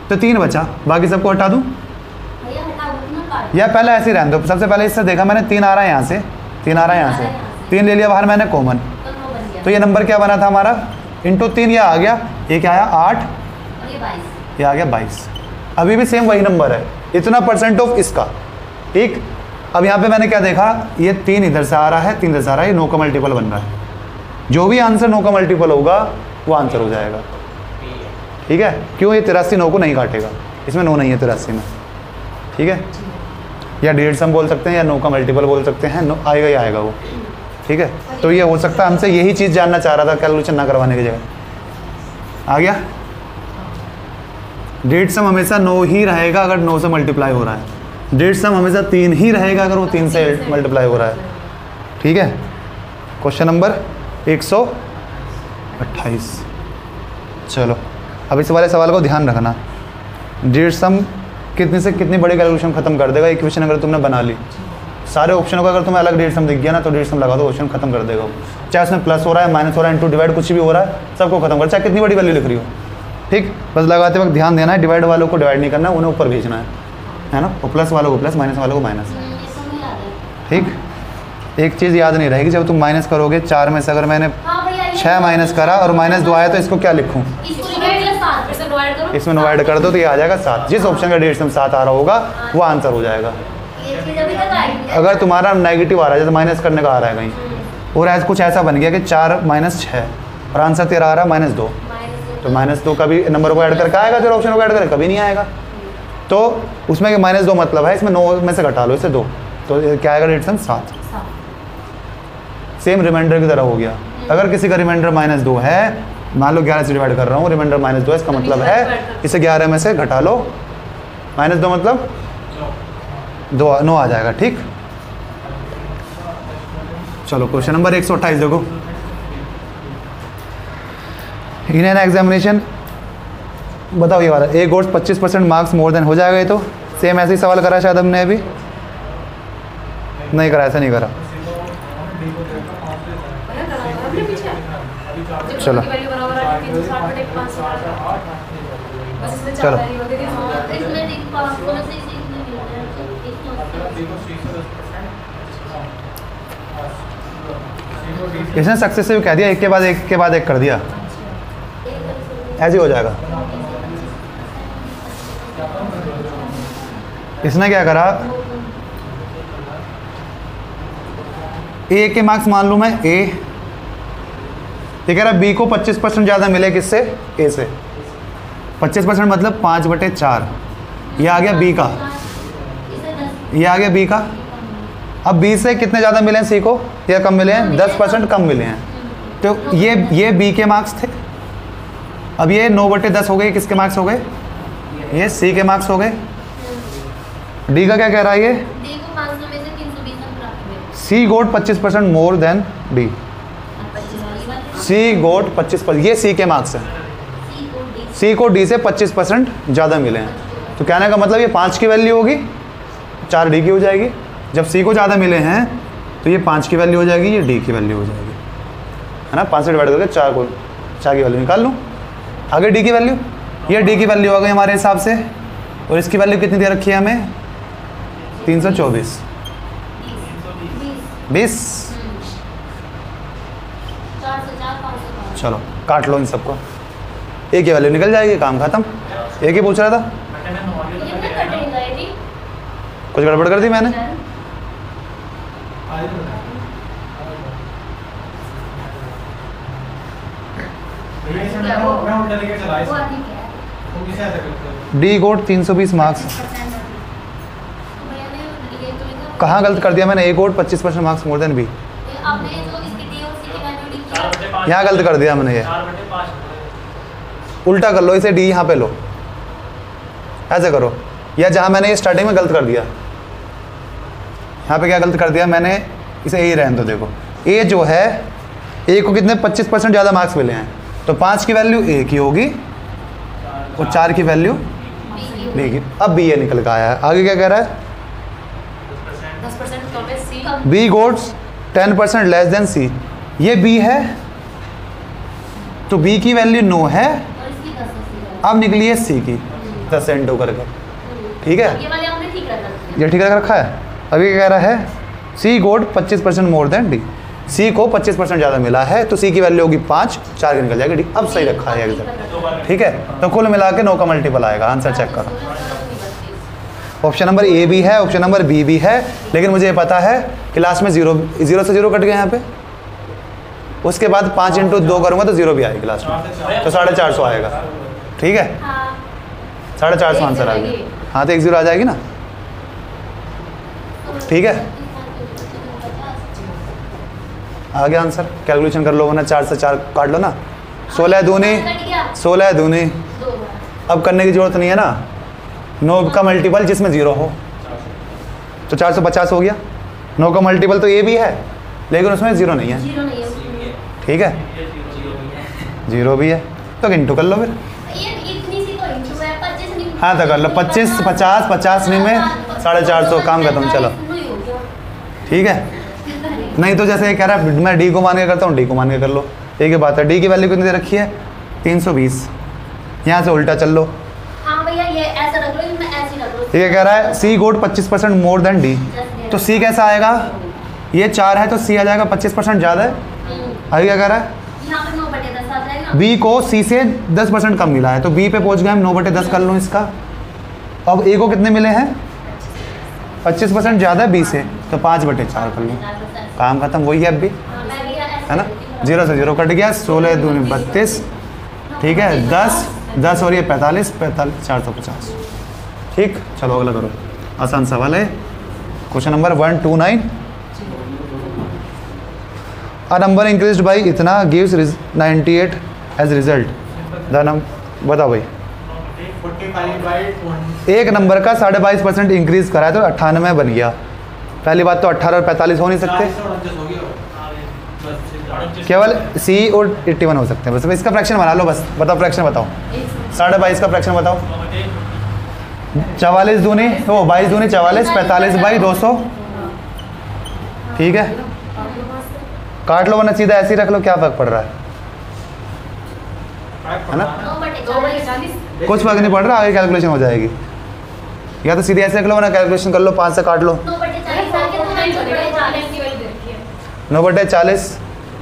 तो 3 बचा, बाकी सबको हटा दूँ या पहले ऐसे ही रहने दो। सबसे पहले इससे देखा मैंने 3 आ रहा है यहाँ से, 3 आ रहा है यहाँ से, 3 ले लिया बाहर मैंने कॉमन, तो ये नंबर क्या बना था हमारा इंटू 3, ये आ गया, ये क्या आया 8, ये आ गया 22, अभी भी सेम वही नंबर है, इतना परसेंट ऑफ इसका, ठीक। अब यहाँ पे मैंने क्या देखा, ये 3 इधर से आ रहा है, 3 इधर से आ रहा है, ये 9 का मल्टीपल बन रहा है। जो भी आंसर 9 का मल्टीपल होगा वो आंसर हो जाएगा। ठीक है, क्यों? ये 83 9 को नहीं काटेगा, इसमें 9 नहीं है 83 में। ठीक है, या डिजिट सम बोल सकते हैं या 9 का मल्टीपल बोल सकते हैं, आएगा ही आएगा वो। ठीक है, तो ये हो सकता है हमसे यही चीज़ जानना चाह रहा था कैलकुलेशन ना करवाने की जगह। आ गया? डिजिट सम हमेशा 9 ही रहेगा अगर 9 से मल्टीप्लाई हो रहा है। डिजिट सम हमेशा 3 ही रहेगा अगर वो 3 से मल्टीप्लाई हो रहा है। ठीक है, क्वेश्चन नंबर 128। चलो अब इस वाले सवाल को ध्यान रखना। डिजिट सम कितनी से कितनी बड़ी कैलकुलेशन खत्म कर देगा इक्वेशन अगर तुमने बना ली। सारे ऑप्शनों का अगर तुम्हें अलग डिजिट सम दिख गया ना तो डिजिट सम लगा दो, ऑप्शन खत्म कर देगा वो। चाहे उसमें प्लस हो रहा है, माइनस हो रहा है, इनटू डिवाइड कुछ भी हो रहा है, सबको खत्म कर, चाहे कितनी बड़ी वैल्यू लिख रही हो। ठीक, बस लगाते वक्त ध्यान देना है, डिवाइड वालों को डिवाइड नहीं करना, उन्हें ऊपर भेजना है ना, और प्लस वालों को प्लस, माइनस वालों को माइनस। ठीक, एक चीज़ याद नहीं रहेगी, जब तुम माइनस करोगे 4 में से अगर मैंने 6 माइनस करा और -2 आया तो इसको क्या लिखूँ? इसमें डिवाइड कर दो तो ये आ जाएगा 7। जिस ऑप्शन का डिजिट सम 7 आ रहा होगा वो आंसर हो जाएगा। अगर तुम्हारा नेगेटिव आ रहा है, जैसे माइनस करने का आ रहा है कहीं, और ऐसा कुछ ऐसा बन गया कि 4 - 6 और आंसर तेरा आ रहा है -2, तो -2 कभी नंबर को ऐड करके आएगा, फिर ऑप्शन को ऐड करके कभी नहीं आएगा। तो उसमें कि -2 मतलब है, इसमें 9 में से घटा लो इसे 2, तो क्या आएगा डिजिट सम 7। सेम रिमाइंडर की तरह हो गया। अगर किसी का रिमाइंडर -2 है, मान लो 11 से डिवाइड कर रहा हूँ, रिमाइंडर -2 है, इसका मतलब है इसे 11 में से घटा लो, -2 मतलब 9 आ जाएगा। ठीक, चलो क्वेश्चन नंबर 128 देखो। इन एन एग्जामिनेशन, बताओ ये वाला, ए गोट्स 25% मार्क्स मोर देन, हो जाएगा ये तो? सेम ऐसे ही सवाल करा शायद हमने अभी, नहीं करा, ऐसा नहीं करा। चलो चलो इसने सक्सेसिव कह दिया, एक के बाद एक कर दिया, ऐसे हो जाएगा। इसने क्या करा, ए के मार्क्स मान लूँ मैं ए, ये कह रहा है बी को 25% ज़्यादा मिले किससे? ए से। 25% मतलब 5/4, ये आ गया बी का, ये आ गया बी का। अब बी से कितने ज़्यादा मिले हैं सी को, या कम मिले हैं? 10% कम मिले हैं। तो ये बी के मार्क्स थे। अब ये 9/10 हो गए, किसके मार्क्स हो गए? ये सी के मार्क्स हो गए। डी का क्या कह रहा है? ये सी गोट 25% मोर देन डी। सी गोट 25%, ये सी के मार्क्स हैं। सी को डी से 25% ज़्यादा मिले हैं, तो कहने का मतलब ये 5 की वैल्यू होगी, 4 डी की हो जाएगी। जब सी को ज़्यादा मिले हैं तो ये 5 की वैल्यू हो जाएगी, ये डी की वैल्यू हो जाएगी, है ना। 5 से डिवाइड करके 4 की वैल्यू निकाल लूँ। आगे डी की वैल्यू, ये डी की वैल्यू आ गई हमारे हिसाब से, और इसकी वैल्यू कितनी दे रखी है हमें? 324, 20। चलो काट लो इन सबको, एक ही वैल्यू निकल जाएगी, काम खत्म। एक ही पूछ रहा था, कुछ गड़बड़ कर दी मैंने? डी गोट 320 मार्क्स। कहाँ गलत कर दिया मैंने? ए गोट 25% मार्क्स मोर देन बी, यहाँ गलत कर दिया मैंने। ये उल्टा कर लो इसे, डी यहाँ पे लो, ऐसे करो। या जहाँ मैंने ये स्टार्टिंग में गलत कर दिया, यहाँ पे क्या गलत कर दिया मैंने, इसे ए रहने दो। देखो ए जो है, ए को कितने 25% ज़्यादा मार्क्स मिले हैं, तो 5 की वैल्यू ए की होगी और 4 की वैल्यू बी की। अब बी ए निकल के आया है। आगे क्या कह रहा है? बी गोट्स 10% लेस देन सी। ये बी है तो बी की वैल्यू 9 है, अब निकली है सी की 10 से इंटू करके। ठीक है, ये ठीक रखा है। अभी क्या कह रहा है? सी गोट 25% मोर देन डी। सी को 25% ज़्यादा मिला है तो सी की वैल्यू होगी 5, 4 की निकल जाएगी डी। अब सही रखा है एकदम। ठीक है, तो कुल मिला के 9 का मल्टीपल आएगा। आंसर चेक करो। ऑप्शन नंबर ए भी है, ऑप्शन नंबर बी भी है, लेकिन मुझे पता है कि लास्ट में जीरो से जीरो कट गया यहाँ पे। उसके बाद 5 × 2 करूँगा तो जीरो भी आएगी लास्ट में, तो 450 आएगा। ठीक है, 450 आंसर आ गया। हाँ तो 1 0 आ जाएगी ना। ठीक है, आ गया आंसर। कैलकुलेशन कर लो, वरना 4 से 4 काट लो ना। 16 दूनी 16 दूनी, अब करने की जरूरत नहीं है ना। 9 का मल्टीपल जिसमें 0 हो, तो 450 हो गया। 9 का मल्टीपल तो ये भी है, लेकिन उसमें 0 नहीं है। ठीक है, 0 भी है, तो इंटू कर लो फिर। हाँ तो कर लो, 25 50 50 नहीं में 450, काम खत्म। चलो ठीक है। नहीं तो जैसे ये कह रहा है मैं डी को मान के करता हूँ, डी को मान के कर लो, एक ही बात है। डी की वैल्यू कितनी दे रखी है? 320। यहाँ से उल्टा चल लो। हाँ भैया ये ऐसा रख लो, मैं ऐसे रख लो। ठीक है, कह रहा है सी गोट 25% मोर देन डी, तो सी कैसा आएगा? ये 4 है तो सी आ जाएगा 25% ज़्यादा है। अभी क्या कह रहा है? यहाँ पे 9/10 आ जाएगा। बी को सी से 10% कम मिला है, तो बी पे पहुँच गए हम। 9/10 कर लो इसका। अब ए को कितने मिले हैं? 25% ज़्यादा है बी से, तो 5/4 कर लो, काम खत्म। वही है अब भी, है ना। 0 से 0 कट गया। 16 दूनी 32। ठीक है, 10 और ये 45 450। ठीक, चलो अगला करो। आसान सवाल है, question number 129। A number increased by इतना gives 98 as result. The number बताओ भाई। 45/20। एक नंबर का 22.5% इंक्रीज करा है तो 98 बन गया। पहली बात तो 18 और 45 हो नहीं सकते, केवल सी और 81 हो सकते हैं। बस इसका फ्रैक्शन बना लो, बस बताओ फ्रैक्शन बताओ। 22.5 का फ्रैक्शन बताओ। 44 दूनी वो 22 दूनी 44, 45/200। ठीक है, काट लो, वरना सीधा ऐसे ही रख लो, क्या फर्क पड़ रहा है ना। 9/40। कुछ फर्क नहीं पड़ रहा, आगे कैलकुलेशन हो जाएगी। या तो सीधे ऐसे रख लो, वरना कैलकुलेशन कर लो, 5 से काट लो। 9/40।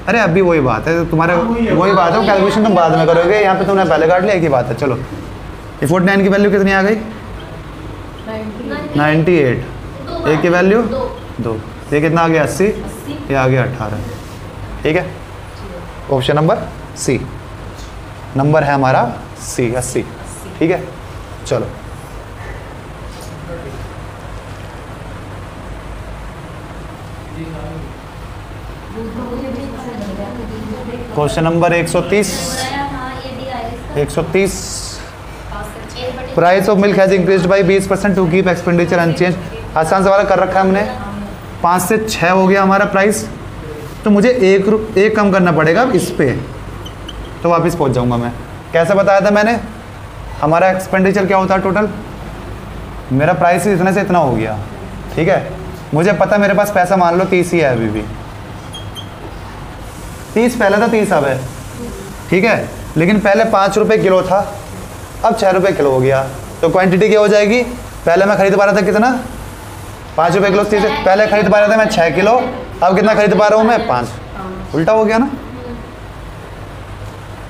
अरे अभी वही बात है तुम्हारे, वही बात है, कैलकुलेशन तुम बाद में करोगे, यहाँ पे तुमने पहले काट लिया, एक ही बात है। चलो, ये 49 की वैल्यू कितनी आ गई? 98। एक की वैल्यू 2, ये कितना आ गया? 80। ये आ गया 18। ठीक है, ऑप्शन नंबर सी नंबर है हमारा सी, 80। ठीक है, चलो question number 130। 130 price of milk has increased by 20% to keep expenditure unchange. आसान सवाल कर रखा है हमने। 5 से 6 हो गया हमारा प्राइस, तो मुझे एक कम करना पड़ेगा इस पे, तो वापस पहुंच जाऊंगा मैं। कैसे बताया था मैंने? हमारा एक्सपेंडिचर क्या होता है टोटल? मेरा प्राइस इतने से इतना हो गया। ठीक है, मुझे पता मेरे पास पैसा मान लो 30 ही है अभी भी। 30 पहले था, 30 अब है। ठीक है, लेकिन पहले 5 रुपये किलो था, अब 6 रुपये किलो हो गया। तो क्वांटिटी क्या हो जाएगी? पहले मैं खरीद पा रहा था कितना? 5 रुपये किलो। पहले खरीद पा रहा था मैं 6 किलो, अब कितना खरीद पा रहा हूँ मैं? 5। उल्टा हो गया ना,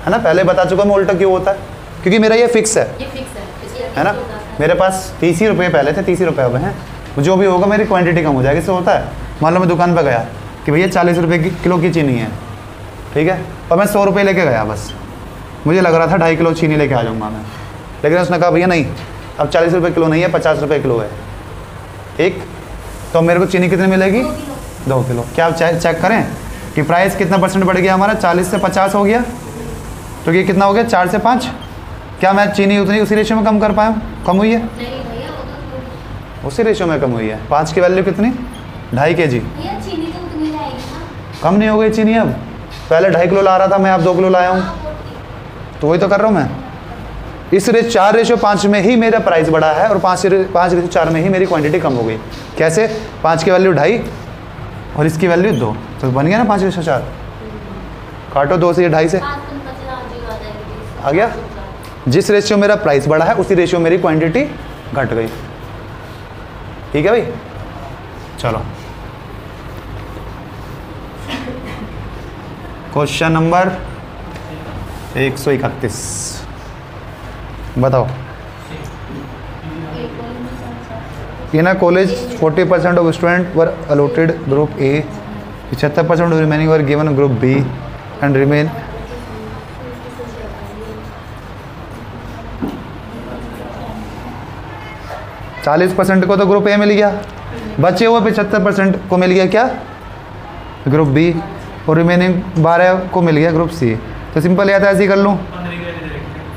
है ना। पहले बता चुका मैं उल्टा क्यों होता है, क्योंकि मेरा ये फिक्स है ना। मेरे पास 30 ही रुपये पहले थे, 30 ही रुपये अब हैं। जो भी होगा मेरी क्वांटिटी कम हो जाएगी। इससे होता है, मान लो मैं दुकान पर गया कि भैया 40 रुपये किलो की चीनी है। ठीक है, और मैं 100 रुपये लेके गया, बस मुझे लग रहा था 2.5 किलो चीनी लेके आ जाऊँगा मैं, लेकिन उसने कहा भैया नहीं, अब 40 रुपये किलो नहीं है, 50 रुपये किलो है। ठीक, तो मेरे को चीनी कितनी मिलेगी? 2 किलो। क्या आप चेक करें कि प्राइस कितना % बढ़ गया हमारा? 40 से 50 हो गया, तो ये कितना हो गया? 4 से 5। क्या मैं चीनी उतनी उसी रेशियो में कम कर पाया? कम हुई है, उसी रेशियो में कम हुई है। 5 की वैल्यू कितनी? 2.5 kg। कम नहीं हो गई चीनी अब? पहले 2.5 किलो ला रहा था मैं, अब 2 किलो लाया हूँ, तो वही तो कर रहा हूँ मैं। इस 4:5 में ही मेरा प्राइस बढ़ा है, और 5:4 में ही मेरी क्वांटिटी कम हो गई। कैसे? 5 की वैल्यू 2.5 और इसकी वैल्यू 2, तो बन गया ना 5:4। काटो 2 से, ये 2.5 से आ गया। जिस रेशियो मेरा प्राइस बढ़ा है उसी रेशियो मेरी क्वांटिटी घट गई। ठीक है भाई, चलो क्वेश्चन नंबर 131 बताओ। In a college 40% of student were allotted group A, 75% of remaining were given group B and remain 40% को तो ग्रुप ए मिल गया, बचे हुए 75% को मिल गया क्या, ग्रुप बी, और रिमेनिंग 12 को मिल गया ग्रुप सी। तो सिंपल या तो ऐसे ही कर लूँ,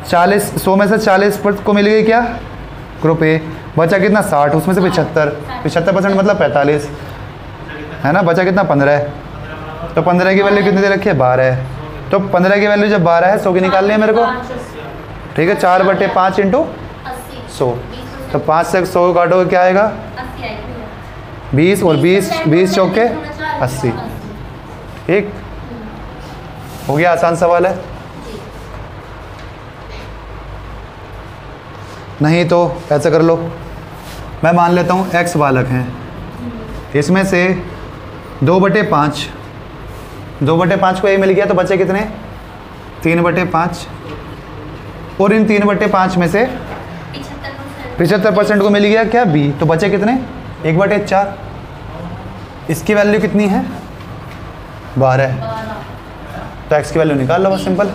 100 में से 40% को मिल गई क्या, ग्रुप ए, बचा कितना 60, उसमें से 75% मतलब 45 है ना, बचा कितना 15, तो 15 की वैल्यू कितनी दे रखी है 12, तो 15 की वैल्यू जब 12 है 100 की निकालनी है मेरे को, ठीक है, 4/5 इंटू 100, तो 5 से 100 काटोगे क्या आएगा 20, और 20 चौके 80, ठीक हो गया, आसान सवाल है। नहीं तो ऐसा कर लो, मैं मान लेता हूँ x बालक हैं, इसमें से 2/5 को a मिल गया, तो बचे कितने 3/5, और इन 3/5 में से 75% को मिल गया क्या b, तो बचे कितने 1/4, इसकी वैल्यू कितनी है 12, तो x की वैल्यू निकाल लो बस सिंपल,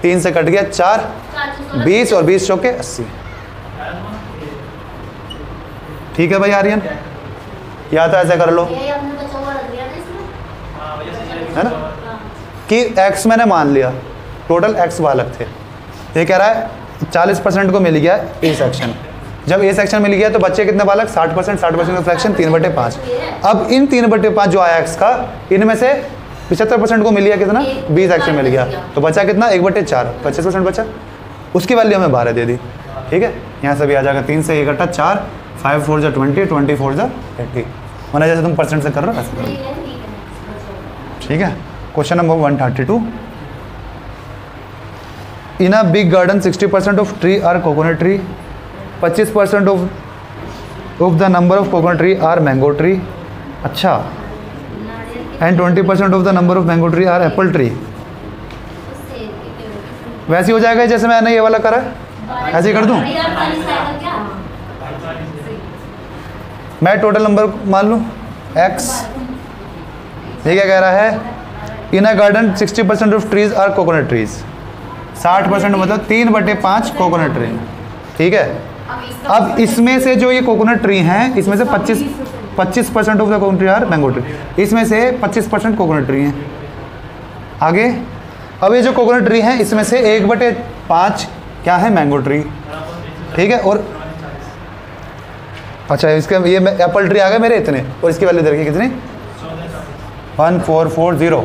3 से कट गया 4, 20 और 20 चौके 80, ठीक है भाई आर्यन, या तो ऐसा कर लो है ना कि x मैंने मान लिया, टोटल x बालक थे, ये कह रहा है 40% को मिल गया ए सेक्शन, जब ए सेक्शन मिल गया तो बच्चे कितने बालक 60% का फ्रैक्शन 3/5, अब इन 3/5 जो आया x का, इनमें से 75% को मिल गया कितना बी सेक्शन मिल गया, तो बचा कितना 1/4, 25% बचा, उसकी वैल्यू हमें 12 दे दी, ठीक है, यहाँ से भी आ जाएगा 3 से 1 = 4, 5 4 = 20, 20 4 = 80, मैंने जैसे तुम परसेंट से कर रहे हो ऐसे करो, ठीक है। Question number 132, in a big garden 60% of tree are coconut tree, 25% of the number of coconut tree are mango tree, अच्छा, and 20% of the number of mango tree are apple tree. वैसे हो जाएगा जैसे मैंने ये वाला करा है, ऐसे ही कर दूं, मैं टोटल नंबर मान लूँ x, ये क्या कह रहा है, in a garden 60% of trees are coconut trees, 60% मतलब 3/5 कोकोनट ट्री, ठीक है। अब इसमें से जो ये कोकोनट ट्री हैं, इसमें से 25% of the coconut tree are mango tree, इसमें से 25% कोकोनट ट्री हैं। आगे, अब ये जो कोकोनट ट्री हैं, इसमें से 1/5 क्या है मैंगो ट्री, ठीक है, और अच्छा इसके ये एप्पल ट्री आ गए मेरे इतने, और इसकी वैल्यू देखिए कितनी 1440,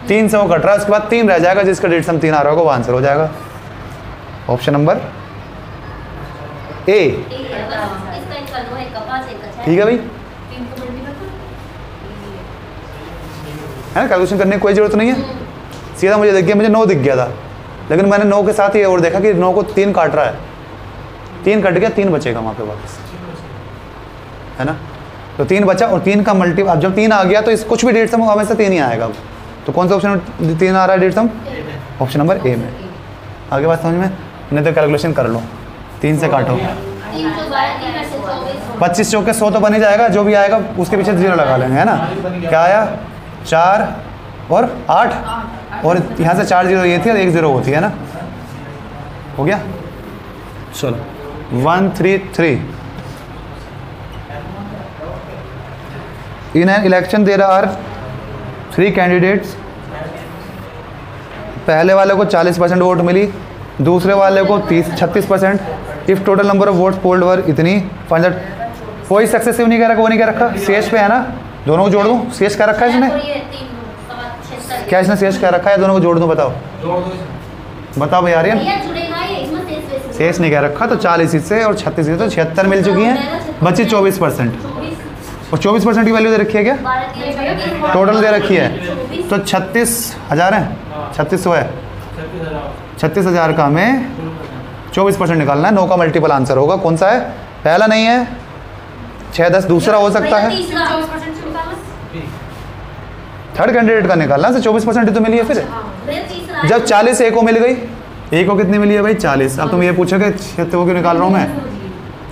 3 से वो कट रहा है, उसके बाद 3 रह जाएगा, जिसका डेट सम 3 आ रहा होगा वो आंसर हो जाएगा, ऑप्शन नंबर ए, ठीक है भाई, है ना, कैलकुलेशन करने की कोई ज़रूरत नहीं है, सीधा मुझे दिख गया, मुझे 9 दिख गया था, लेकिन मैंने 9 के साथ ये और देखा कि 9 को 3 काट रहा है, 3 कट गया, 3 बचेगा वहाँ पे वापस, है ना, तो 3 बचा, और 3 का मल्टी, अब जब 3 आ गया तो इस कुछ भी डेट सम हमेशा 3 ही आएगा, तो कौन सा ऑप्शन 3 आ रहा है that sum, option number a में। आगे बात समझ में, नहीं तो कैलकुलेशन कर लो, 3 से काटो, 25 चौके 100 तो बन ही जाएगा, जो भी आएगा उसके पीछे 0 लगा लेंगे, है ना, क्या आया 4 और 8, और यहाँ से 4 0 ये थी और 1 0 होती है ना, हो गया, चलो 133, in an election there are 3 candidates, पहले वाले को 40% वोट मिली, दूसरे वाले को 36%, if total number of votes polled were इतनी, फाइंड दैट, कोई सक्सेसिव नहीं कह रखा, वो नहीं कह रखा, शेष पे है ना, दोनों को जोड़ दूँ, शेष क्या रखा है इसने, क्या इसने शेष क्या रखा है, दोनों को जोड़ दूँ, बताओ बताओ भाई आर्यन, शेष नहीं कह रखा, तो 40 इससे और 36 इससे, तो 76 मिल चुकी हैं, बची 24%, और 24% की वैल्यू दे रखी है क्या, टोटल दे रखी है, तो 36,000 है, 3600 है, 36,000 का हमें 24% निकालना है, 9 का मल्टीपल आंसर होगा, कौन सा है, पहला नहीं है, 6 10 दूसरा हो सकता है, थर्ड कैंडिडेट का निकालना है, 24% तो मिली है, फिर जब 40 ए को मिल गई, ए को कितनी मिली है भाई 40, अब तुम ये पूछोगे 76 को क्यों निकाल रहा हूँ मैं,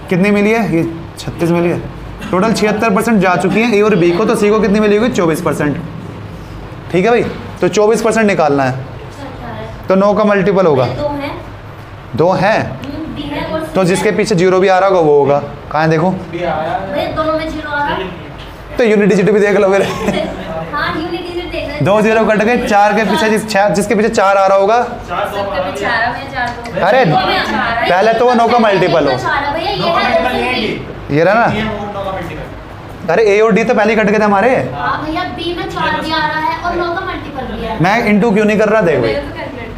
कितनी मिली है, ये 36 मिली है। टोटल 76% जा चुकी हैं ए और बी को, तो सी को कितनी मिली होगी? 24%। ठीक है भाई, तो 24% निकालना है, तो 9 का मल्टीपल होगा। 2 है बी है और तो जिसके पीछे 0 भी आ रहा होगा वो होगा। कहाँ है देखो, भी आया भैया दोनों में 0 आ रहा है। तो यूनिट डिजिट भी देख लो मेरे। हाँ यूनिट डिजिट देख रहे हैं। 2 0 कट गए, 4 के पीछे जिसके पीछे 4 आ रहा होगा। सबके पीछे आ रहा है, 4 2। अरे पहले तो वो 9 का मल्टीपल हो, भैया ये नौ का है मल्टीपल option ये B। है ये रहा ना। ये वो नौ का मल्टीपल। अरे ए और डी तो पहले ही कट गए थे हमारे। हाँ भैया बी में 4 भी आ रहा है और 9 का मल्टीपल भी है। मैं इंटू क्यों नहीं कर रहा, देखो मेरे तो कैलकुलेट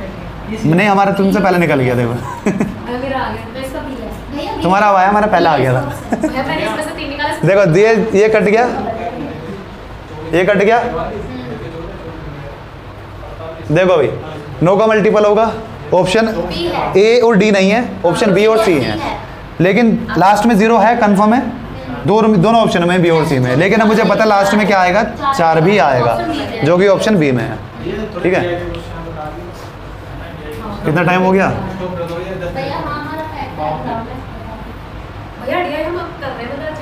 कर लिया। नहीं, हमारा तुमसे पहले निकल गया देखो। अगर मेरा आ गया, मैं इसका बी है। भैया B तुम्हारा आया, हमारा पहला आ गया था। भैया मैंने इसमें से 3 निकाला। देखो ये कट गया, ये कट गया। देखो भाई 9 का मल्टीपल होगा, ऑप्शन B है। ए और डी नहीं है, ऑप्शन बी और सी है। लेकिन लास्ट में 0 है, कंफर्म है। दोनों ऑप्शन में बी और सी में, लेकिन अब मुझे पता लास्ट में क्या आएगा, 4 भी आएगा, जो कि ऑप्शन बी में है। ठीक है, कितना टाइम हो गया? भैया हाँ हमारा फैक्टर एग्जाम है। भैया DI हम अब कर रहे हैं, मतलब